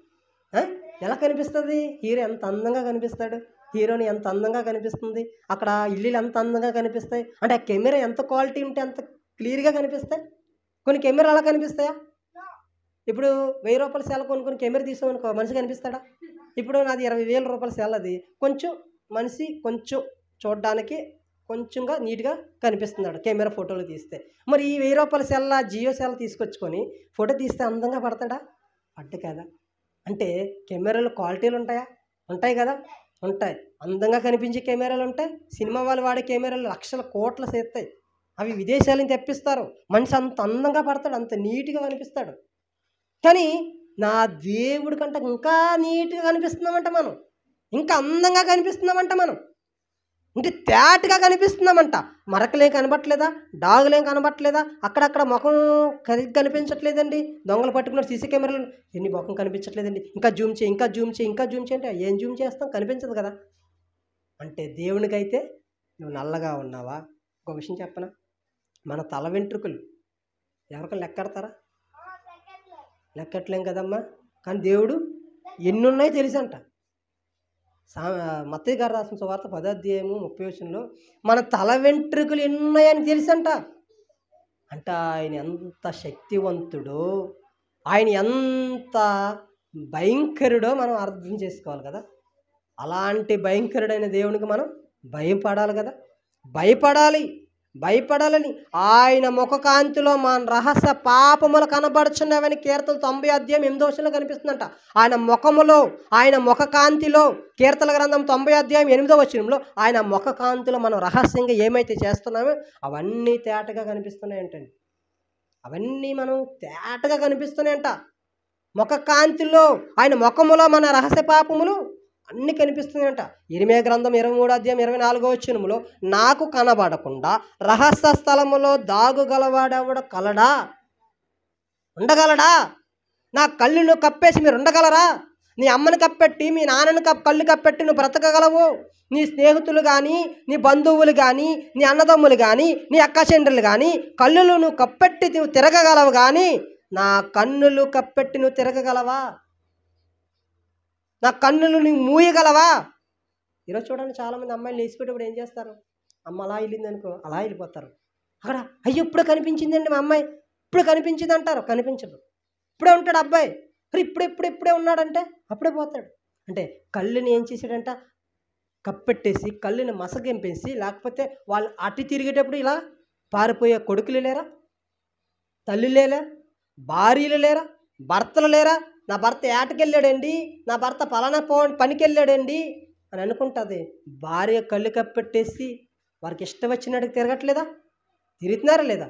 A: ఎలా కనిపిస్తుంది? హీరో ఎంత అందంగా కనిపిస్తాడు, హీరోని ఎంత అందంగా కనిపిస్తుంది, అక్కడ ఇల్లులు ఎంత అందంగా కనిపిస్తాయి. అంటే ఆ కెమెరా ఎంత క్వాలిటీ ఉంటే అంత క్లియర్గా కనిపిస్తాయి. కొన్ని కెమెరా అలా కనిపిస్తాయా? ఇప్పుడు 1000 రూపాయల సెల్ కొన్ని కెమెరా తీసామనుకో మనిషి కనిపిస్తాడా? ఇప్పుడు నాది 20,000 రూపాయల సెల్, అది కొంచెం మనిషి కొంచెం చూడడానికి కొంచెంగా నీట్గా కనిపిస్తున్నాడు కెమెరా ఫోటోలు తీస్తే. మరి ఈ 1000 రూపాయల సెల్ జియో సెల్ తీసుకొచ్చుకొని ఫోటో తీస్తే అందంగా పడతాడా? పడ్డు కదా. అంటే కెమెరాలు క్వాలిటీలు ఉంటాయా? ఉంటాయి కదా, ఉంటాయి. అందంగా కనిపించే కెమెరాలు ఉంటాయి. సినిమా వాళ్ళు వాడే కెమెరాలు లక్షల కోట్ల చేస్తాయి. అవి విదేశాల నుంచి తెప్పిస్తారు. మనిషి అంత అందంగా పడతాడు, అంత నీట్గా కనిపిస్తాడు. కానీ నా దేవుడి కంటే ఇంకా నీట్గా కనిపిస్తున్నామంట మనం, ఇంకా అందంగా కనిపిస్తున్నామంట మనం, ఇంకా తేటగా కనిపిస్తున్నామంట. మరకలేం కనబట్టలేదా? డాగులేం కనబట్టలేదా? అక్కడక్కడ ముఖం సరిగ్గా కనిపించట్లేదండి. దొంగలు పట్టుకున్న సీసీ కెమెరాలు ఎన్ని ముఖం కనిపించట్లేదండి, ఇంకా జూమ్ చేయి, ఇంకా జూమ్ చేయి, ఇంకా జూమ్ చేయి అంటే ఏం జూమ్ చేస్తాం? కనిపించదు కదా. అంటే దేవునికైతే నువ్వు నల్లగా ఉన్నావా? ఒక విషయం చెప్పనా, మన తల వెంట్రుకలు ఎవరికైనా లెక్కెడతారా? లెక్కట్లేం కదమ్మా. కానీ దేవుడు ఎన్ని ఉన్నాయో తెలుసంట. మత్తయి గారు రాసిన సువార్త 10వ అధ్యాయము 30వ వచనంలో మన తల వెంట్రుకలు ఎన్ని ఉన్నాయని తెలుసంట. అంటే ఆయన ఎంత శక్తివంతుడో, ఆయన ఎంత భయంకరుడో మనం అర్థం చేసుకోవాలి కదా. అలాంటి భయంకరుడైన దేవునికి మనం భయపడాలి కదా, భయపడాలని. ఆయన ముఖకాంతిలో మన రహస్య పాపములు కనబడుచున్నవని కీర్తన 90వ అధ్యాయం 8వ వచనంలో కనిపిస్తుందంట. ఆయన ముఖములో, ఆయన ముఖకాంతిలో, కీర్తన గ్రంథం 90వ అధ్యాయం 8వ వచనంలో ఆయన ముఖకాంతిలో మనం రహస్యంగా ఏమైతే చేస్తున్నామో అవన్నీ తేటగా కనిపిస్తున్నాయంటండి. అవన్నీ మనం తేటగా కనిపిస్తున్నాయంట. ముఖకాంతిలో, ఆయన ముఖములో మన రహస్య పాపములు అన్నీ కనిపిస్తున్నాయంట. ఇర్మీయా గ్రంథం 23వ అధ్యాయం 24వ వచనములో నాకు కనబడకుండా రహస్య స్థలములో దాగుగలవాడెవడు ఉండగలడా? నా కళ్ళును కప్పేసి మీరు ఉండగలరా? నీ అమ్మని కప్పెట్టి, మీ నాన్నని కళ్ళు కప్పెట్టి నువ్వు బ్రతకగలవు. నీ స్నేహితులు కానీ, నీ బంధువులు కానీ, నీ అన్నదమ్ములు కానీ, నీ అక్క చెండ్రులు కానీ కళ్ళులు నువ్వు కప్పెట్టి నువ్వు తిరగగలవు. కానీ నా కన్నులు కప్పెట్టి నువ్వు తిరగగలవా? నా కన్నులు నువ్వు మూయగలవా? ఈరోజు చూడండి, చాలామంది అమ్మాయిలు లేచిపోయేటప్పుడు ఏం చేస్తారు? అమ్మ అలా వెళ్ళింది అనుకో, అలా వెళ్ళిపోతారు. అక్కడ అయ్యో ఇప్పుడు కనిపించిందండి మా అమ్మాయి, ఇప్పుడు కనిపించింది అంటారు. కనిపించదు. ఇప్పుడే ఉంటాడు అబ్బాయి, మరి ఇప్పుడే ఉన్నాడంటే అప్పుడే పోతాడు. అంటే కళ్ళుని ఏం చేశాడంట? కప్పెట్టేసి, కళ్ళుని మసగింపేసి, లేకపోతే వాళ్ళు అటు తిరిగేటప్పుడు ఇలా పారిపోయే కొడుకులు లేరా? తల్లి లేరా? భార్యలు లేరా? భర్తలు లేరా? నా భర్త ఏటకెళ్ళాడండి, నా భర్త పలానా పనికి వెళ్ళాడండి అని అనుకుంటుంది. భార్య కళ్ళు కప్పెట్టేసి వారికి ఇష్టం వచ్చినట్టు తిరగట్లేదా? తిరుగుతున్నారా లేదా?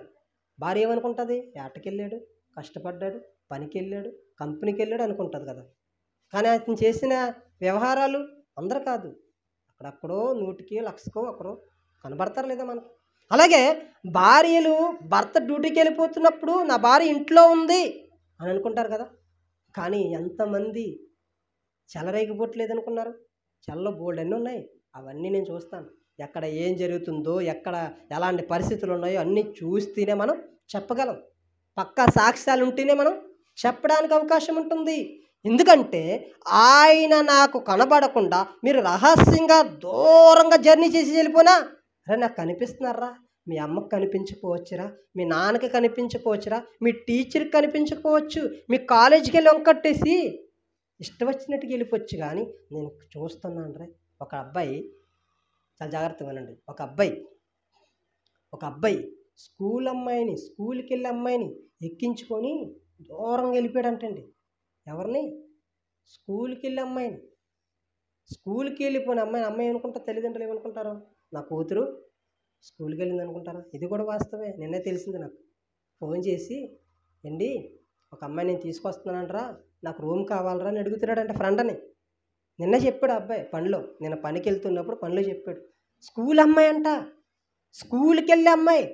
A: భార్య ఏమనుకుంటుంది? ఏటకెళ్ళాడు, కష్టపడ్డాడు, పనికి వెళ్ళాడు, కంపెనీకి వెళ్ళాడు అనుకుంటుంది కదా. కానీ అతను చేసిన వ్యవహారాలు అందరూ కాదు, అక్కడక్కడో 100కి 1,00,000కో ఒకరు కనబడతారు లేదా మనకు. అలాగే భార్యలు భర్త డ్యూటీకి వెళ్ళిపోతున్నప్పుడు నా భార్య ఇంట్లో ఉంది అని అనుకుంటారు కదా. కానీ ఎంతమంది చెలరేగిపోవట్లేదు అనుకున్నారు? చెల్లో బోల్డ్ అన్నీ ఉన్నాయి. అవన్నీ నేను చూస్తాను. ఎక్కడ ఏం జరుగుతుందో, ఎక్కడ ఎలాంటి పరిస్థితులు ఉన్నాయో అన్నీ చూస్తేనే మనం చెప్పగలం. పక్కా సాక్ష్యాలు ఉంటేనే మనం చెప్పడానికి అవకాశం ఉంటుంది. ఎందుకంటే ఆయన నాకు కనబడకుండా మీరు రహస్యంగా దూరంగా జర్నీ చేసి వెళ్ళిపోనా, అరే నాకు కనిపిస్తున్నారా? మీ అమ్మకు కనిపించకపోవచ్చురా, మీ నాన్నకి కనిపించకపోవచ్చురా, మీ టీచర్కి కనిపించకపోవచ్చు, మీ కాలేజీకి వెళ్ళి వంకట్టేసి ఇష్టం వచ్చినట్టుగా వెళ్ళిపోవచ్చు. కానీ నేను చూస్తున్నాను రే. ఒక అబ్బాయి, చాలా జాగ్రత్తగా వినండి, ఒక అబ్బాయి స్కూల్కి వెళ్ళే అమ్మాయిని ఎక్కించుకొని దూరంగా వెళ్ళిపోయాడంటండి. ఎవరిని? స్కూల్కి వెళ్ళే అమ్మాయిని. స్కూల్కి వెళ్ళిపోయిన అమ్మాయి ఏమనుకుంటారు, తల్లిదండ్రులు ఏమనుకుంటారు, నా కూతురు స్కూల్కి వెళ్ళింది అనుకుంటారా? ఇది కూడా వాస్తవే. నిన్నే తెలిసింది నాకు. ఫోన్ చేసి, ఏండి ఒక అమ్మాయి నేను తీసుకొస్తున్నానంటరా, నాకు రూమ్ కావాలరా అని అడుగుతున్నాడంట ఫ్రెండ్ని. నిన్న చెప్పాడు అబ్బాయి పనిలో, నేను పనికి వెళ్తున్నప్పుడు పనిలో చెప్పాడు. స్కూల్ అమ్మాయి అంట, స్కూల్కి వెళ్ళే అమ్మాయి.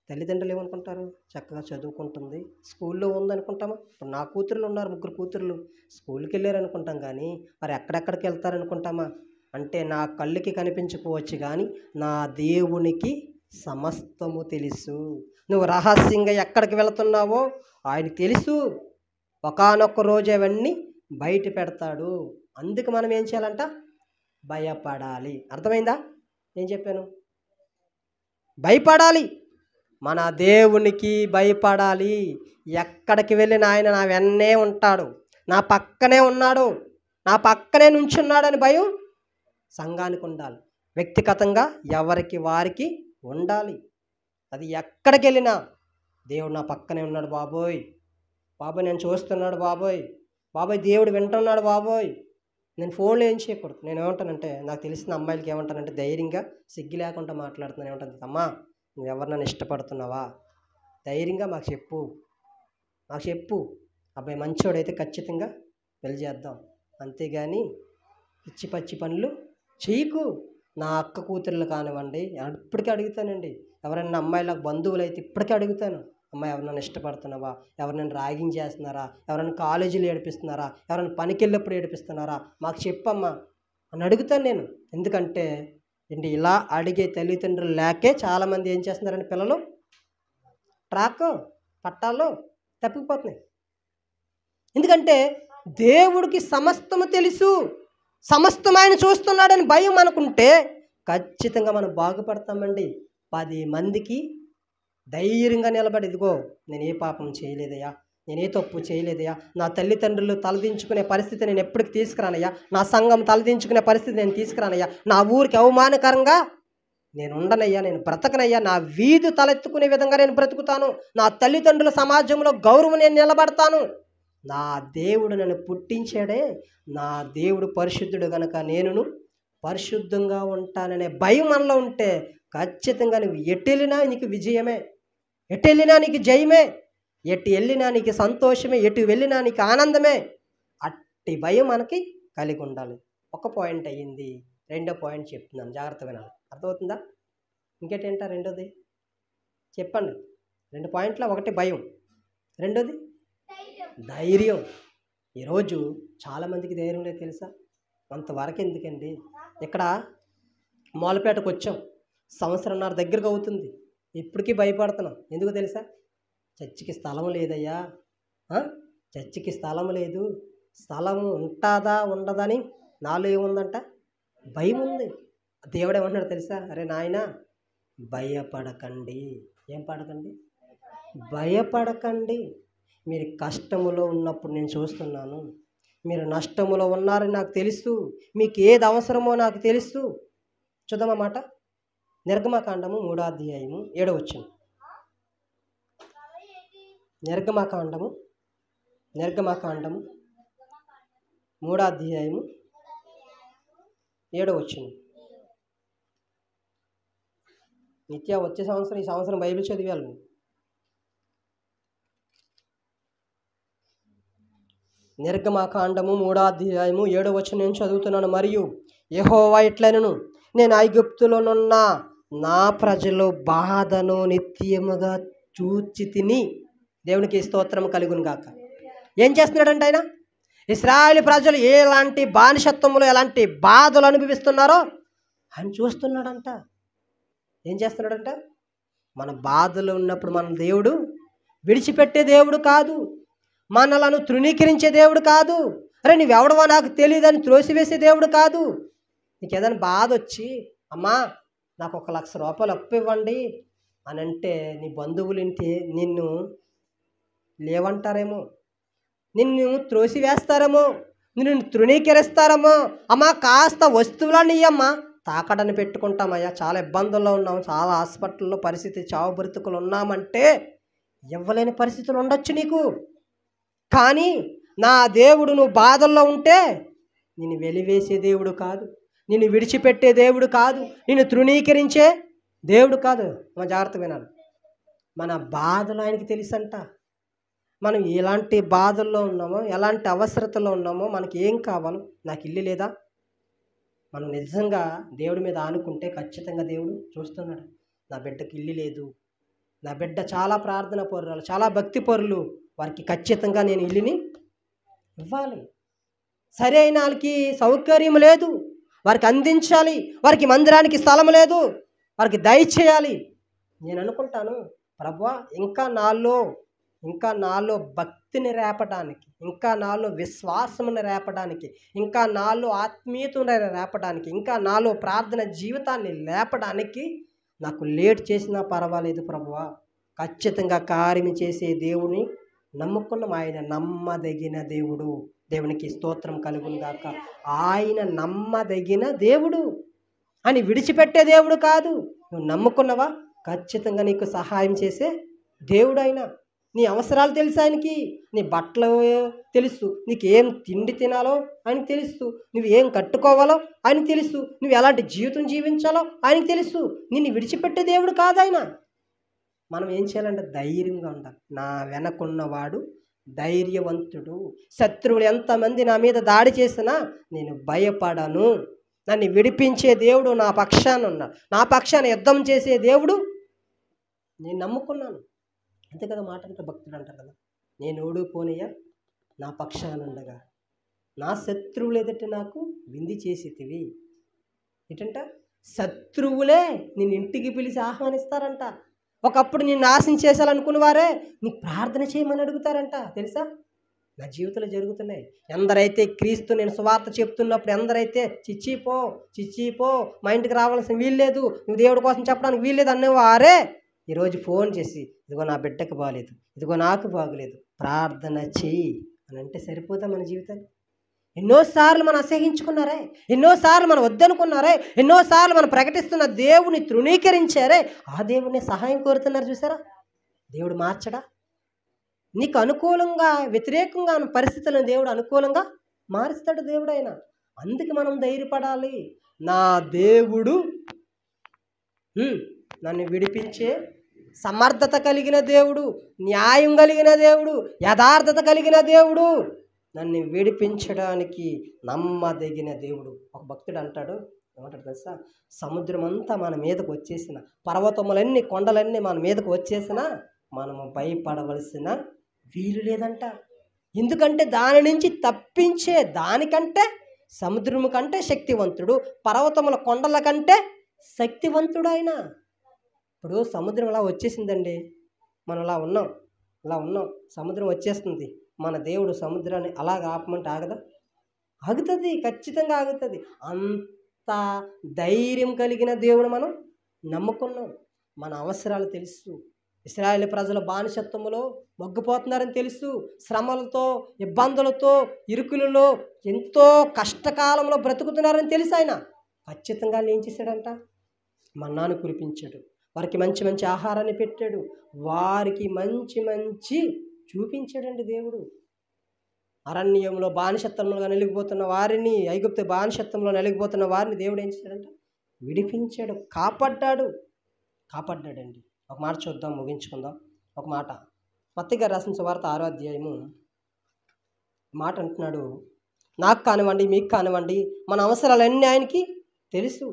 A: తల్లిదండ్రులు ఏమనుకుంటారు, చక్కగా చదువుకుంటుంది, స్కూల్లో ఉందనుకుంటామా? ఇప్పుడు నా కూతుర్లు ఉన్నారు, 3 కూతుర్లు, స్కూల్కి వెళ్ళారు అనుకుంటాం, కానీ మరి ఎక్కడెక్కడికి వెళ్తారనుకుంటామా? అంటే నా కళ్ళకి కనిపించకపోవచ్చు కానీ నా దేవునికి సమస్తము తెలుసు. నువ్వు రహస్యంగా ఎక్కడికి వెళుతున్నావో ఆయనకు తెలుసు. ఒకానొక రోజు అవన్నీ బయట పెడతాడు. అందుకు మనం ఏం చేయాలంట, భయపడాలి. అర్థమైందా ఏం చెప్పాను? భయపడాలి, మన దేవునికి భయపడాలి. ఎక్కడికి వెళ్ళిన ఆయన నా వెన్నే ఉంటాడు, నా పక్కనే ఉన్నాడు, నా పక్కనే నుంచున్నాడని భయం సంఘానికి ఉండాలి. వ్యక్తిగతంగా ఎవరికి వారికి ఉండాలి. అది ఎక్కడికి వెళ్ళినా దేవుడు నా పక్కనే ఉన్నాడు బాబోయ్, బాబోయ్ నేను చూస్తున్నాడు బాబోయ్, బాబోయ్ దేవుడు వింటున్నాడు బాబోయ్. నేను ఫోన్లో ఏం చేయకూడదు. నేను ఏమంటానంటే, నాకు తెలిసిన అమ్మాయిలకి ఏమంటానంటే, ధైర్యంగా సిగ్గు లేకుండా మాట్లాడుతున్నాను. ఏమంటాను, అమ్మా నువ్వు ఎవరు నన్ను ఇష్టపడుతున్నావా, ధైర్యంగా మాకు చెప్పు, అబ్బాయి మంచోడైతే ఖచ్చితంగా పెళ్లి చేద్దాం, అంతేగాని పిచ్చి పచ్చి పనులు చేయకు. నా అక్క కూతుర్లు కానివ్వండి, ఇప్పటికీ అడుగుతానండి, ఎవరైనా అమ్మాయిల బంధువులు అయితే ఇప్పటికీ అడుగుతాను, అమ్మాయి ఎవరినైనా ఇష్టపడుతున్నావా, ఎవరినైనా ర్యాగింగ్ చేస్తున్నారా, ఎవరైనా కాలేజీలు ఏడిపిస్తున్నారా, ఎవరైనా పనికి వెళ్ళినప్పుడు ఏడిపిస్తున్నారా, మాకు చెప్పమ్మా అని అడుగుతాను నేను. ఎందుకంటే ఏంటి, ఇలా అడిగే తల్లిదండ్రులు లేకే చాలామంది ఏం చేస్తున్నారంటే పిల్లలు ట్రాక్ పట్టాల్లో తప్పిపోతున్నాయి. ఎందుకంటే దేవుడికి సమస్తము తెలుసు, సమస్తం ఆయన చూస్తున్నాడని భయం అనుకుంటే ఖచ్చితంగా మనం బాగుపడతామండి. 10 మందికి ధైర్యంగా నిలబడి, ఇదిగో నేను ఏ పాపం చేయలేదయ్యా, నేను ఏ తప్పు చేయలేదయ్యా, నా తల్లిదండ్రులు తలదించుకునే పరిస్థితి నేను ఎప్పటికి తీసుకురానయ్యా, నా సంఘం తలదించుకునే పరిస్థితి నేను తీసుకురానయ్యా, నా ఊరికి అవమానకరంగా నేను ఉండనయ్యా, నేను బ్రతకనయ్యా, నా వీధి తలెత్తుకునే విధంగా నేను బ్రతుకుతాను, నా తల్లిదండ్రుల సమాజంలో గౌరవం నేను నిలబడతాను. నా దేవుడు నన్ను పుట్టించాడే, నా దేవుడు పరిశుద్ధుడు గనక నేనును పరిశుద్ధంగా ఉంటాననే భయం మనలో ఉంటే ఖచ్చితంగా నువ్వు ఎటు వెళ్ళినా నీకు విజయమే, ఎటు వెళ్ళినా నీకు జయమే, ఎటు వెళ్ళినా నీకు సంతోషమే, ఎటు వెళ్ళినా నీకు ఆనందమే. అట్టి భయం మనకి కలిగి ఉండాలి. ఒక పాయింట్ అయ్యింది. 2వ పాయింట్ చెప్తున్నాను, జాగ్రత్త వినాలి. అర్థమవుతుందా? ఇంకేంటంట రెండోది చెప్పండి. 2 పాయింట్ల, ఒకటి భయం, రెండోది ధైర్యం. ఈరోజు చాలామందికి ధైర్యం లేదు తెలుసా? అంతవరకు ఎందుకండి, ఇక్కడ మూలపేటకు వచ్చాం, 1.5 సంవత్సరం దగ్గరకు అవుతుంది, ఇప్పటికీ భయపడుతున్నాం. ఎందుకు తెలుసా? చర్చికి స్థలం లేదయ్యా, చర్చికి స్థలం లేదు, స్థలం ఉంటుందా ఉండదని నాలో ఏముందంట, భయం ఉంది. దేవుడు ఏమంటున్నాడు తెలుసా? అరే నాయనా భయపడకండి. ఏం పడకండి? భయపడకండి. మీరు కష్టములో ఉన్నప్పుడు నేను చూస్తున్నాను, మీరు నష్టములో ఉన్నారని నాకు తెలుసు, మీకు ఏది అవసరమో నాకు తెలుసు. చూద్దామన్నమాట. నిర్గమకాండము 3వ అధ్యాయము 7వ వచనం. నిర్గమకాండము 3వ అధ్యాయము 7వ వచనం. నిత్య వచ్చే సంవత్సరం, ఈ సంవత్సరం బైబిల్ చదివాను. నిర్గమకాండము 3వ అధ్యాయము 7వ వచనం నేను చదువుతున్నాను. మరియు యెహోవా ఇట్లనెను, నేను ఐగుప్తులోనున్న నా ప్రజలు బాధను నిత్యముగా చూచి తిని. దేవునికి స్తోత్రం కలుగును గాక. ఏం చేస్తున్నాడంటే ఆయన, ఇశ్రాయేలు ప్రజలు ఎలాంటి బానిసత్వంలో ఎలాంటి బాధలు అనుభవిస్తున్నారో ఆయన చూస్తున్నాడంట. ఏం చేస్తున్నాడంట, మన బాధలు ఉన్నప్పుడు మన దేవుడు విడిచిపెట్టే దేవుడు కాదు, మనలను తృణీకరించే దేవుడు కాదు. అరే నువ్వెవడవో నాకు తెలియదని త్రోసివేసే దేవుడు కాదు. నీకు ఏదైనా బాధ వచ్చి, అమ్మా నాకు 1,00,000 రూపాయలు అప్పు ఇవ్వండి అని అంటే నీ బంధువులు ఇంటి నిన్ను లేవంటారేమో, నిన్ను త్రోసివేస్తారేమో, నిన్ను తృణీకరిస్తారేమో. అమ్మా కాస్త వస్తువులని ఇయ్యమ్మా, తాకడని పెట్టుకుంటామయ్యా, చాలా ఇబ్బందుల్లో ఉన్నాం, చాలా హాస్పిటల్లో పరిస్థితి చావు బ్రతుకులు ఉన్నామంటే ఇవ్వలేని పరిస్థితులు ఉండొచ్చు నీకు. కానీ నా దేవుడు నువ్వు బాధల్లో ఉంటే నిన్ను వెలివేసే దేవుడు కాదు, నిన్ను విడిచిపెట్టే దేవుడు కాదు, నిన్ను తృణీకరించే దేవుడు కాదు. మన జాగ్రత్త వినాలి. మన బాధలు ఆయనకి తెలుసంట. మనం ఎలాంటి బాధల్లో ఉన్నామో, ఎలాంటి అవసరతలో ఉన్నామో, మనకి ఏం కావాలో, నాకు ఇల్లు లేదా, మనం నిజంగా దేవుడి మీద ఆనుకుంటే ఖచ్చితంగా దేవుడు చూస్తున్నాడు. నా బిడ్డకి ఇల్లు లేదు, నా బిడ్డ చాలా ప్రార్థన పరులు, చాలా భక్తి పరులు, వారికి ఖచ్చితంగా నేను ఇల్లుని ఇవ్వాలి. సరే అయిన వాళ్ళకి సౌకర్యం లేదు, వారికి అందించాలి, వారికి మందిరానికి స్థలం లేదు, వారికి దయచేయాలి. నేను అనుకుంటాను, ప్రభువా ఇంకా నాలో భక్తిని రేపడానికి, ఇంకా నాలో విశ్వాసమును రేపడానికి, ఇంకా నాలో ఆత్మీయతను రేపడానికి, ఇంకా నాలో ప్రార్థన జీవితాన్ని లేపడానికి నాకు లేట్ చేసినా పర్వాలేదు ప్రభువా, ఖచ్చితంగా కార్యం చేసే దేవుని నమ్ముకున్నాం. ఆయన నమ్మదగిన దేవుడు. దేవునికి స్తోత్రం కలుగును గాక. ఆయన నమ్మదగిన దేవుడు అని విడిచిపెట్టే దేవుడు కాదు. నువ్వు నమ్ముకున్నావా, ఖచ్చితంగా నీకు సహాయం చేసే దేవుడు ఆయన. నీ అవసరాలు తెలుసు ఆయనకి, నీ బట్టలు తెలుసు, నీకు ఏం తిండి తినాలో ఆయనకి తెలుసు, నువ్వు ఏం కట్టుకోవాలో ఆయనకి తెలుసు, నువ్వు ఎలాంటి జీవితం జీవించాలో ఆయనకి తెలుసు. నిన్ను విడిచిపెట్టే దేవుడు కాదు ఆయన. మనం ఏం చేయాలంటే ధైర్యంగా ఉండాలి. నా వెనకున్నవాడు ధైర్యవంతుడు. శత్రువులు ఎంతమంది నా మీద దాడి చేసినా నేను భయపడను. నన్ను విడిపించే దేవుడు నా పక్షాన ఉన్నాడు. నా పక్షాన యుద్ధం చేసే దేవుడు నేను నమ్ముకున్నాను. అంతే కదా మాట అంటే భక్తుడు అంటారు కదా, నేను ఓడిపోనయ్యా నా పక్షాన ఉండగా, నా శత్రువులు ఎదుట నాకు విందు చేసేటివి. ఏంటంట, శత్రువులే నేను ఇంటికి పిలిచి ఆహ్వానిస్తారంట. ఒకప్పుడు నేను నాశనం చేశాలనుకున్న వారే నీకు ప్రార్థన చేయమని అడుగుతారంట. తెలుసా, నా జీవితంలో జరుగుతున్నాయి. ఎందరైతే క్రీస్తు నేను సువార్త చెప్తున్నప్పుడు ఎందరైతే చిచ్చిపో మా ఇంటికి రావాల్సిన వీల్లేదు, నువ్వు దేవుడి కోసం చెప్పడానికి వీల్లేదు అనేవారే ఈరోజు ఫోన్ చేసి, ఇదిగో నా బిడ్డకు బాగలేదు, ఇదిగో నాకు బాగలేదు, ప్రార్థన చెయ్యి అని అంటే సరిపోతా మన జీవితాన్ని? ఎన్నోసార్లు మనం అసహించుకున్నారే, ఎన్నోసార్లు మనం వద్దనుకున్నారే, ఎన్నోసార్లు మనం ప్రకటిస్తున్న దేవుని తృణీకరించారే, ఆ దేవుడిని సహాయం కోరుతున్నారు. చూసారా, దేవుడు మార్చడా? నీకు అనుకూలంగా వ్యతిరేకంగా ఉన్న పరిస్థితులను దేవుడు అనుకూలంగా మారుస్తాడు దేవుడు ఆయన. అందుకే మనం ధైర్యపడాలి. నా దేవుడు నన్ను విడిపించే సమర్థత కలిగిన దేవుడు, న్యాయం కలిగిన దేవుడు, యథార్థత కలిగిన దేవుడు, నన్ను విడిపించడానికి నమ్మదగిన దేవుడు. ఒక భక్తుడు అంటాడు, ఏమంటాడు తెలుసా, సముద్రం అంతా మన మీదకు వచ్చేసిన, పర్వతములన్నీ కొండలన్నీ మన మీదకు వచ్చేసినా మనము భయపడవలసిన వీలు లేదంట. ఎందుకంటే దాని నుంచి తప్పించే దానికంటే సముద్రము కంటే శక్తివంతుడు, పర్వతముల కొండల కంటే శక్తివంతుడు ఆయన. ఇప్పుడు సముద్రం ఇలా వచ్చేసిందండి, మనం ఇలా ఉన్నాం, సముద్రం వచ్చేస్తుంది. మన దేవుడు సముద్రాన్ని అలాగ ఆపమంటే ఆగదా? ఆగుతుంది, ఖచ్చితంగా ఆగుతుంది. అంత ధైర్యం కలిగిన దేవుడు మనం నమ్ముకున్నాం. మన అవసరాలు తెలుసు. ఇశ్రాయేలు ప్రజల బానిసత్వములో మగ్గిపోతున్నారని తెలుసు. శ్రమలతో, ఇబ్బందులతో, ఇరుకులలో ఎంతో కష్టకాలంలో బ్రతుకుతున్నారని తెలుసు. ఆయన ఖచ్చితంగా ఏం చేశాడంట, మన్నాను కురిపించాడు, వారికి మంచి మంచి ఆహారాన్ని పెట్టాడు, వారికి మంచి చూపించాడండి దేవుడు. అరణ్యంలో బానిసత్వంలో నలిగిపోతున్న వారిని, ఐగుప్తు బానిసత్వంలో నలిగిపోతున్న వారిని దేవుడు ఏం చేశాడంటే విడిపించాడు, కాపాడ్డాడండి. ఒక మాట చూద్దాం, ముగించుకుందాం. ఒక మాట మత్తయి గారు రాసిన సువార్త 6వ అధ్యాయము మాట అంటున్నాడు, నాకు కానివ్వండి, మీకు కానివ్వండి, మన అవసరాలన్నీ ఆయనకి తెలుసు.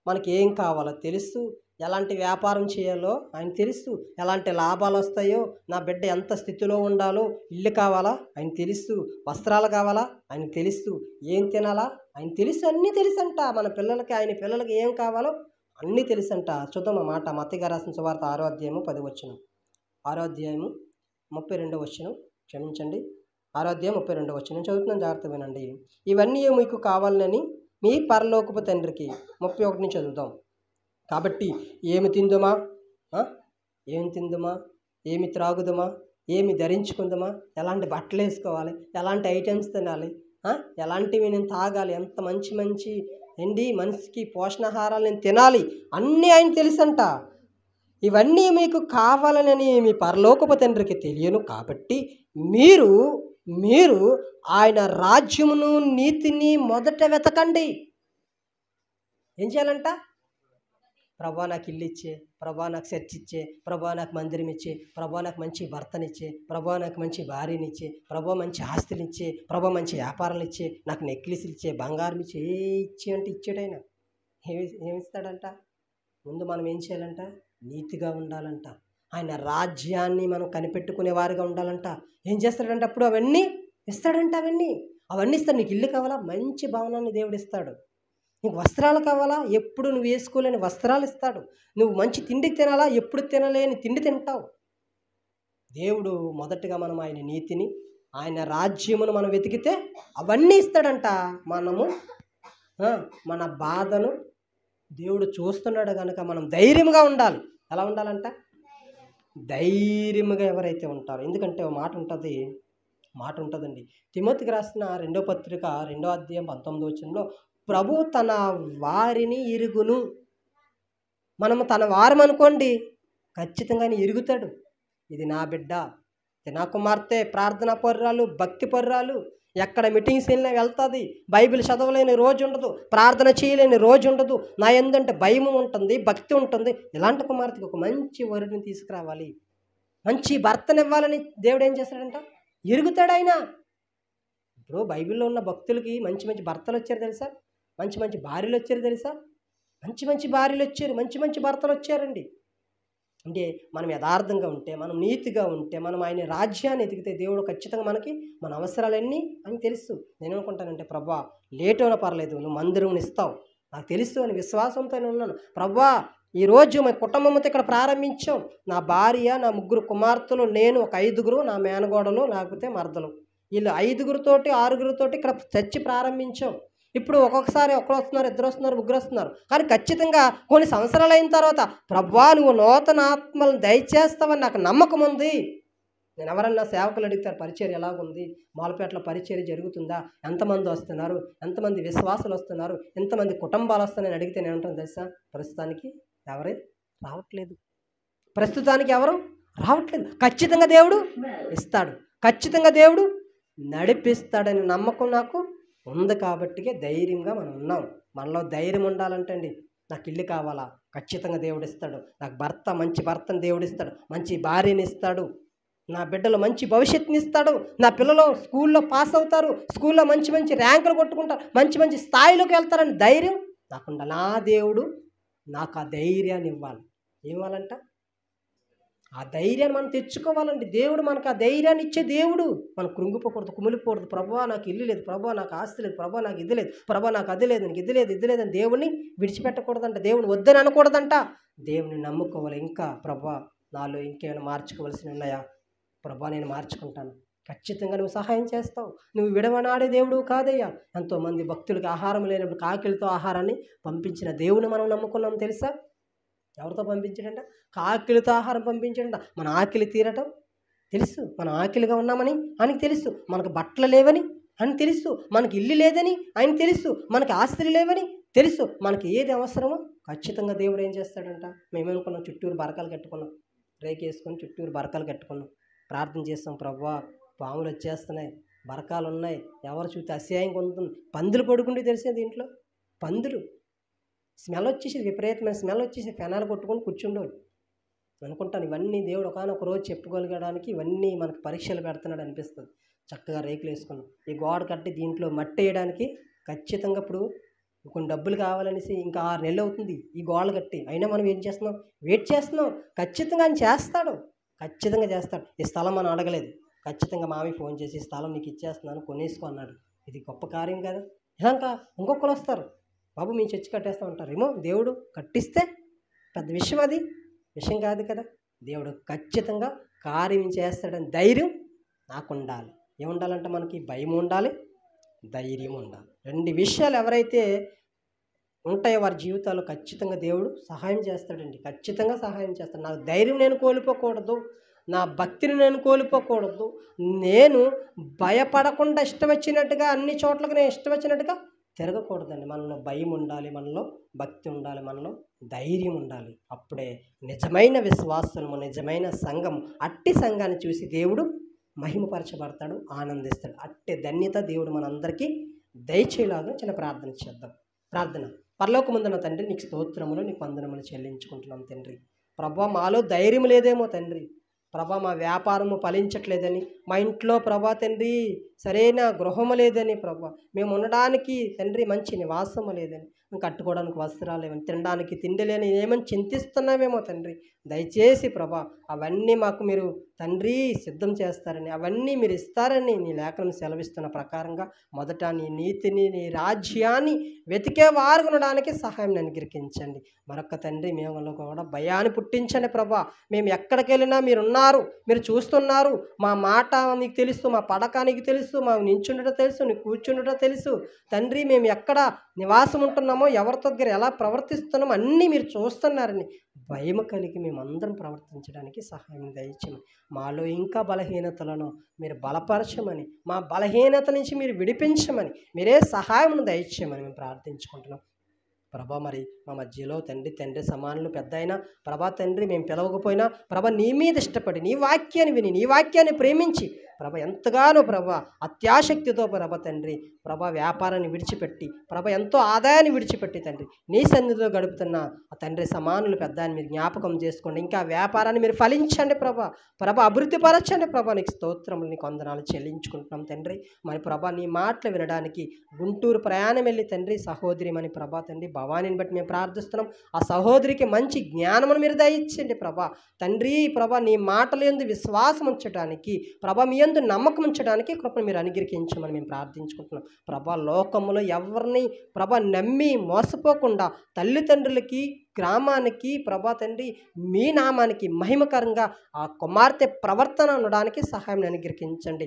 A: మనకి ఏం కావాలో తెలుసు, ఎలాంటి వ్యాపారం చేయాలో ఆయన తెలుసు, ఎలాంటి లాభాలు వస్తాయో, నా బిడ్డ ఎంత స్థితిలో ఉండాలో, ఇల్లు కావాలా ఆయన తెలుసు, వస్త్రాలు కావాలా ఆయన తెలుసు, ఏం తినాలా ఆయన తెలుసు, అన్నీ తెలుసంట. మన పిల్లలకి, ఆయన పిల్లలకి ఏం కావాలో అన్నీ తెలుసంట. చూద్దాం ఆ మాట. మత్తయి గారు రాసిన సువార్త 6వ అధ్యాయము 10వ వచనం, 6వ అధ్యాయము 32వ వచనం, క్షమించండి, 6వ అధ్యాయం 32వ వచనం చదువుతున్నాను, జాగ్రత్త వినండి. ఇవన్నీ మీకు కావాలని మీ పరలోకపు తండ్రికి. 31 నుంచి చదువుతాం. కాబట్టి ఏమి తిందుమా, ఏమి త్రాగుదమా, ఏమి ధరించుకుందామా, ఎలాంటి బట్టలు వేసుకోవాలి, ఎలాంటి ఐటమ్స్ తినాలి, ఎలాంటివి నేను తాగాలి, ఎంత మంచి మనిషికి పోషణాహారాలు నేను తినాలి, అన్నీ ఆయన తెలుసంట. ఇవన్నీ మీకు కావాలని మీ పరలోకపు తండ్రికి తెలియను, కాబట్టి మీరు మీరు ఆయన రాజ్యమును నీతిని మొదట వెతకండి. ఏం చేయాలంట? ప్రభా నాకు ఇల్లు ఇచ్చే, ప్రభా నాకు చర్చ్ ఇచ్చే, ప్రభా నాకు మందిరం ఇచ్చే, ప్రభా నాకు మంచి భర్తనిచ్చే, ప్రభా నాకు మంచి భార్యనిచ్చే, ప్రభా మంచి ఆస్తులు ఇచ్చే, ప్రభా మంచి వ్యాపారాలు ఇచ్చే, నాకు నెక్లెస్లు ఇచ్చే, బంగారం ఇచ్చే, ఇచ్చే అంటే ఇచ్చాడైనా ఏమిస్తాడంట? ముందు మనం ఏం చేయాలంట? నీతిగా ఉండాలంట. ఆయన రాజ్యాన్ని మనం కనిపెట్టుకునే వారిగా ఉండాలంట. ఏం చేస్తాడంటే అప్పుడు అవన్నీ ఇస్తాడంట. అవన్నీ ఇస్తాడు. నీకు ఇల్లు కావాలా? మంచి భవనాన్ని దేవుడు ఇస్తాడు. నీకు వస్త్రాలు కావాలా? ఎప్పుడు నువ్వు వేసుకోలేని వస్త్రాలు ఇస్తాడు. నువ్వు మంచి తిండి తినాలా? ఎప్పుడు తినలేని తిండి తింటావు. దేవుడు మొదటగా మనం ఆయన నీతిని, ఆయన రాజ్యమును మనం వెతికితే అవన్నీ ఇస్తాడంట. మనము మన బాధను దేవుడు చూస్తున్నాడు కనుక మనం ధైర్యంగా ఉండాలి. ఎలా ఉండాలంట? ధైర్యంగా ఎవరైతే ఉంటారో. ఎందుకంటే ఒక మాట ఉంటుందండి. తిమోతికి రాసిన 2వ పత్రిక 2వ అధ్యాయం 19వ వచనంలో, ప్రభు తన వారిని ఇరుగును. మనము తన వారం అనుకోండి, ఖచ్చితంగా ఇరుగుతాడు. ఇది నా బిడ్డ, ఇది నా కుమార్తె, ప్రార్థనా పర్రాలు, భక్తి పర్రాలు, ఎక్కడ మీటింగ్స్ వెళ్ళినా వెళ్తుంది, బైబిల్ చదవలేని రోజు ఉండదు, ప్రార్థన చేయలేని రోజు ఉండదు. నా ఏంటంటే భయం ఉంటుంది, భక్తి ఉంటుంది. ఇలాంటి కుమార్తెకి ఒక మంచి వరుడిని తీసుకురావాలి, మంచి భర్తనివ్వాలని దేవుడు ఏం చేస్తాడంట? ఇరుగుతాడు ఆయన. ఇప్పుడు బైబిల్లో ఉన్న భక్తులకి మంచి మంచి భర్తలు వచ్చారు తెలుసా? మంచి మంచి భార్యలు వచ్చారు తెలుసా? మంచి మంచి భార్యలు వచ్చారు, మంచి మంచి భర్తలు వచ్చారండి. అంటే మనం యథార్థంగా ఉంటే, మనం నీతిగా ఉంటే, మనం ఆయన రాజ్యాన్ని ఎదిగితే దేవుడు ఖచ్చితంగా మనకి మన అవసరాలన్నీ అని తెలుసు. నేను అనుకుంటానంటే, ప్రభా లేట్ అయినా పర్లేదు, నువ్వు మందిరం ఇస్తావు, నాకు తెలుసు అని విశ్వాసంతో ఉన్నాను. ప్రభా ఈరోజు మా కుటుంబంతో ఇక్కడ ప్రారంభించాం. నా భార్య, నా 3 కుమార్తెలు, నేను, ఒక 5గురు, నా మేనగోడలు, లేకపోతే మరదలు, వీళ్ళు 5గురితోటి 6గురితోటి ఇక్కడ చర్చి ప్రారంభించాం. ఇప్పుడు ఒక్కొక్కసారి ఒకరు వస్తున్నారు, 2 వస్తున్నారు, 3 వస్తున్నారు. కానీ ఖచ్చితంగా కొన్ని సంవత్సరాలు అయిన తర్వాత, ప్రభా నువ్వు నూతన ఆత్మలను దయచేస్తావని నాకు నమ్మకం ఉంది. నేను ఎవరన్నా సేవకులు అడుగుతారు, పరిచర్య ఎలాగుంది, మాలపేటలో పరిచర్య జరుగుతుందా, ఎంతమంది వస్తున్నారు, ఎంతమంది విశ్వాసులు వస్తున్నారు, ఎంతమంది కుటుంబాలు వస్తున్నాయని అడిగితే నేను ఉంటాను తెలుసా, ప్రస్తుతానికి ఎవరే రావట్లేదు. ఎవరు రావట్లేదు. ఖచ్చితంగా దేవుడు ఇస్తాడు, ఖచ్చితంగా దేవుడు నడిపిస్తాడని నమ్మకం నాకు ఉంది. కాబట్టికే ధైర్యంగా మనం ఉన్నాం. మనలో ధైర్యం ఉండాలంటే అండి, నాకు ఇల్లు కావాలా? ఖచ్చితంగా దేవుడు ఇస్తాడు. నాకు మంచి భర్తను దేవుడు ఇస్తాడు, మంచి భార్యని ఇస్తాడు, నా బిడ్డలు మంచి భవిష్యత్తుని ఇస్తాడు, నా పిల్లలు స్కూల్లో పాస్ అవుతారు, స్కూల్లో మంచి మంచి ర్యాంకులు కొట్టుకుంటారు, మంచి మంచి స్థాయిలోకి వెళ్తారని ధైర్యం నాకుండా నా దేవుడు నాకు ఆ ధైర్యాన్ని ఇవ్వాలి. ఇవ్వాలంట ఆ ధైర్యాన్ని మనం తెచ్చుకోవాలండి. దేవుడు మనకు ఆ ధైర్యాన్ని ఇచ్చే దేవుడు. మనం కృంగిపోకూడదు, కుమిలిపోకూడదు. ప్రభా నాకు ఇల్లు లేదు, ప్రభా నాకు ఆస్తి లేదు, ప్రభా నాకు ఇది లేదు, ప్రభా నాకు అది లేదు, నాకు ఇది లేదు అని దేవుడిని విడిచిపెట్టకూడదంట, దేవుని వద్దని అనకూడదంట. దేవుని నమ్ముకోవాలి. ఇంకా ప్రభా నాలో ఇంకేమైనా మార్చుకోవాల్సినవి ఉన్నాయా? ప్రభా నేను మార్చుకుంటాను. ఖచ్చితంగా నువ్వు సహాయం చేస్తావు. నువ్వు విడవనాడే దేవుడు కాదయ్యా. ఎంతోమంది భక్తులకి ఆహారం లేనప్పుడు కాకిలతో ఆహారాన్ని పంపించిన దేవుని మనం నమ్ముకున్నాం తెలుసా? ఎవరితో పంపించాడంట? కాకిలతో ఆహారం పంపించాడంట. మన ఆకలి తీరటం తెలుసు, మనం ఆకలిగా ఉన్నామని ఆయనకి తెలుసు, మనకు బట్టలు లేవని అని తెలుసు, మనకి ఇల్లు లేదని ఆయన తెలుసు, మనకి ఆస్తులు లేవని తెలుసు. మనకి ఏది అవసరమో ఖచ్చితంగా దేవుడు ఏం చేస్తాడంట? మేమేమనుకున్నాం, చుట్టూరు బరకాలు కట్టుకున్నాం, రేకు వేసుకొని చుట్టూరు బరకాలు కట్టుకున్నాం, ప్రార్థన చేస్తాం. ప్రభువా పాములు వచ్చేస్తున్నాయి, బరకాలు ఉన్నాయి, ఎవరు చూస్తే అసహ్యంగా ఉంటుంది. పందులు పడుకుంటే తెలిసే దీంట్లో పందులు స్మెల్ వచ్చేసి, విపరీతమైన స్మెల్ వచ్చేసి ఫెనాలు కొట్టుకొని కూర్చుండేవాళ్ళు. అనుకుంటాను ఇవన్నీ దేవుడు ఒకనొక రోజు చెప్పుకోగలగడానికి ఇవన్నీ మనకు పరీక్షలు పెడుతున్నాడు అనిపిస్తుంది. చక్కగా రేకులు వేసుకున్నాం, ఈ గోడ కట్టి దీంట్లో మట్టి వేయడానికి ఖచ్చితంగా ఇప్పుడు కొన్ని డబ్బులు కావాలనేసి ఇంకా 6 నెలలు అవుతుంది ఈ గోడలు కట్టి. అయినా మనం ఏం చేస్తున్నాం? వెయిట్ చేస్తున్నాం. ఖచ్చితంగా ఆయన చేస్తాడు, ఖచ్చితంగా చేస్తాడు. ఈ స్థలం మనం అడగలేదు, ఖచ్చితంగా మావి ఫోన్ చేసి ఈ స్థలం నీకు ఇచ్చేస్తున్నాను, కొనేసుకో అన్నాడు. ఇది గొప్ప కార్యం కదా. ఇలాగా ఇంకొకరు వస్తారు, బాబు మీ చర్చి కట్టేస్తూ ఉంటారు. ఏమో దేవుడు కట్టిస్తే పెద్ద విషయం, అది విషయం కాదు కదా. దేవుడు ఖచ్చితంగా కార్యం చేస్తాడని ధైర్యం నాకు ఉండాలి. ఏముండాలంటే మనకి భయం ఉండాలి, ధైర్యం ఉండాలి. 2 విషయాలు ఎవరైతే ఉంటాయో వారి జీవితాల్లో ఖచ్చితంగా దేవుడు సహాయం చేస్తాడండి, ఖచ్చితంగా సహాయం చేస్తాడు. నాకు ధైర్యం నేను కోల్పోకూడదు, నా భక్తిని నేను కోల్పోకూడదు, నేను భయపడకుండా ఇష్టం వచ్చినట్టుగా అన్ని చోట్లకు నేను ఇష్టం వచ్చినట్టుగా తిరగకూడదండి. మనలో భయం ఉండాలి, మనలో భక్తి ఉండాలి, మనలో ధైర్యం ఉండాలి. అప్పుడే నిజమైన విశ్వాసము, నిజమైన సంఘం, అట్టి సంఘాన్ని చూసి దేవుడు మహిమపరచబడతాడు, ఆనందిస్తాడు. అట్టే ధన్యత దేవుడు మనందరికీ దయచేలాగా చిన్న ప్రార్థన చేద్దాం. ప్రార్థన. పరలోకమందున్న తండ్రి, నీకు స్తోత్రములు, నీకు వందనములు చెల్లించుకుంటున్నాం తండ్రి. ప్రభా, మాలో ధైర్యం లేదేమో తండ్రి. ప్రభా, మా వ్యాపారము ఫలించట్లేదని, మా ఇంట్లో ప్రభా తండ్రి సరైన గృహము లేదని, ప్రభా మేము ఉండడానికి తండ్రి మంచి నివాసము లేదని, కట్టుకోవడానికి వస్త్రాలు లేవని, తినడానికి తిండి లేని ఏమని చింతిస్తున్నామేమో తండ్రి. దయచేసి ప్రభా అవన్నీ మాకు మీరు తండ్రి సిద్ధం చేస్తారని, అవన్నీ మీరు ఇస్తారని నీ లేఖనం సెలవిస్తున్న ప్రకారంగా మొదట నీ నీతిని, నీ రాజ్యాన్ని వెతికే వారు ఉండడానికి సహాయం అనుగ్రహించండి. మరొక తండ్రి, మేము కూడా భయాన్ని పుట్టించండి ప్రభా. మేము ఎక్కడికి వెళ్ళినా మీరున్నారు, మీరు చూస్తున్నారు. మా మాట నీకు తెలుసు, మా పడక నీకు తెలుసు, మా నించుండటం తెలుసు, నీకు కూర్చుండటం తెలుసు తండ్రి. మేము ఎక్కడ నివాసం ఉంటున్నామో, ఎవరి దగ్గర ఎలా ప్రవర్తిస్తున్నామో అన్నీ మీరు చూస్తున్నారని భయం కలిగి మేమందరం ప్రవర్తించడానికి సహాయం దయచేయమని, మాలో ఇంకా బలహీనతలను మీరు బలపరచమని, మా బలహీనత నుంచి మీరు విడిపించమని, మీరే సహాయమును దయచేయమని మేము ప్రార్థించుకుంటున్నాం ప్రభా. మరి మా మధ్యలో తండ్రి సమానులు పెద్ద అయినా ప్రభా తండ్రి మేము పిలవకపోయినా ప్రభా నీ మీద ఇష్టపడి, నీ వాక్యాన్ని విని, నీ వాక్యాన్ని ప్రేమించి ప్రభ ఎంతగానో ప్రభ అత్యాశక్తితో ప్రభ తండ్రి వ్యాపారాన్ని విడిచిపెట్టి ఎంతో ఆదాయాన్ని విడిచిపెట్టి తండ్రి నీ సన్నిధిలో గడుపుతున్న ఆ తండ్రి సమానులు పెద్ద అని మీరు జ్ఞాపకం చేసుకోండి. ఇంకా వ్యాపారాన్ని మీరు ఫలించండి ప్రభ అభివృద్ధి పరచండి నీకు స్తోత్రములు, నీకు వందనాలు చెల్లించుకుంటున్నాం తండ్రి. మరి నీ మాటలు వినడానికి గుంటూరు ప్రయాణం వెళ్ళి తండ్రి సహోదరి అని తండ్రి భవానీని బట్టి మేము ప్రార్థిస్తున్నాం. ఆ సహోదరికి మంచి జ్ఞానమును మీరు దయచేయండి తండ్రి. నీ మాటలు యందు విశ్వాసం ఉంచడానికి మీ యందు నమ్మకం ఉంచడానికి కృపను మీరు అనుగ్రహించమని మేము ప్రార్థించుకుంటున్నాం లోకములో ఎవరిని నమ్మి మోసపోకుండా తల్లిదండ్రులకి, గ్రామానికి తండ్రి మీ నామానికి మహిమకరంగా ఆ కుమార్తె ప్రవర్తన ఉండడానికి సహాయం అనుగ్రహించండి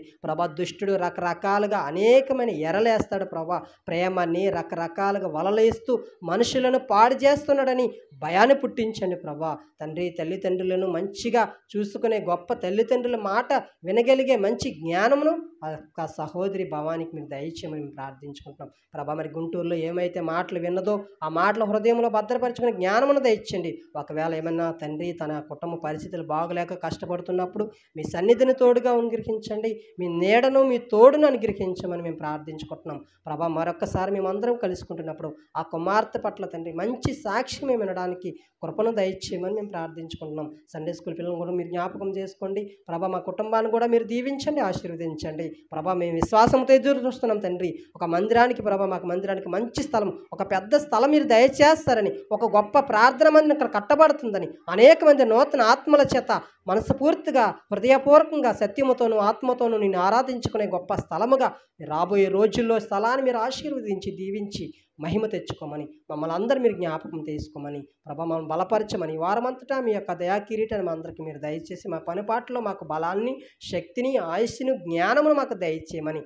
A: దుష్టుడు రకరకాలుగా అనేకమైన ఎరలేస్తాడు ప్రేమని రకరకాలుగా వలలేస్తూ మనుషులను పాడు చేస్తున్నాడని భయాన్ని పుట్టించండి తండ్రి. తల్లిదండ్రులను మంచిగా చూసుకునే గొప్ప తల్లిదండ్రుల మాట వినగలిగే మంచి జ్ఞానమును ఆ సహోదరి భవానికి మీరు దయచేయమని మేము ప్రార్థించుకుంటున్నాం మరి గుంటూరులో ఏమైతే మాటలు విన్నదో ఆ మాటల హృదయంలో భద్రపరచుకునే జ్ఞానమును దయచేయండి. ఒకవేళ ఏమన్నా తండ్రి తన కుటుంబ పరిస్థితులు బాగలేక కష్టపడుతున్నప్పుడు మీ సన్నిధిని తోడుగా అనుగ్రహించండి, మీ నీడను, మీ తోడును అనుగ్రహించమని మేము ప్రార్థించుకుంటున్నాం మరొకసారి మేమందరం కలుసుకుంటున్నప్పుడు ఆ కుమార్తె పట్ల తండ్రి మంచి సాక్షి మేము వినడానికి కృపను దయచేయమని మేము ప్రార్థించుకుంటున్నాం. సండే స్కూల్ పిల్లలను కూడా మీరు జ్ఞాపకం చేసుకోండి మా కుటుంబాన్ని కూడా మీరు దీవించండి, ఆశీర్వదించండి మేము విశ్వాసంతో ఎదురు చూస్తున్నాం తండ్రి. ఒక మందిరానికి మాకు మందిరానికి మంచి స్థలం, ఒక పెద్ద స్థలం మీరు దయచేస్తారని, ఒక గొప్ప ప్రార్థన మందిరం ఇక్కడ కట్టబడుతుందని, అనేక మంది నూతన ఆత్మల చేత మనస్ఫూర్తిగా హృదయపూర్వకంగా సత్యముతోనూ ఆత్మతోనూ నేను ఆరాధించుకునే గొప్ప స్థలముగా రాబోయే రోజుల్లో స్థలాన్ని మీరు ఆశీర్వదించి దీవించి మహిమ తెచ్చుకోమని, మమ్మల్ని అందరూ మీరు జ్ఞాపకం తీసుకోమని మమ్మల్ని బలపరచమని, వారమంతటా మీ యొక్క దయా కిరీటాన్ని మా అందరికీ మీరు దయచేసి మా పనిపాట్లో మాకు బలాన్ని, శక్తిని, ఆయుష్ను, జ్ఞానమును మాకు దయచేయమని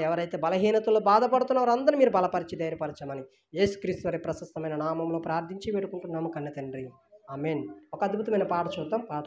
A: ఎవరైతే బలహీనతలో బాధపడుతున్నారో అందరూ మీరు బలపరిచి ధైర్యపరచమని యేసుక్రీస్తు వారి ప్రశస్తమైన నామంలో ప్రార్థించి వేడుకుంటున్నాము కన్న తండ్రి, ఆమేన్. ఒక అద్భుతమైన పాట చూద్దాం. పాట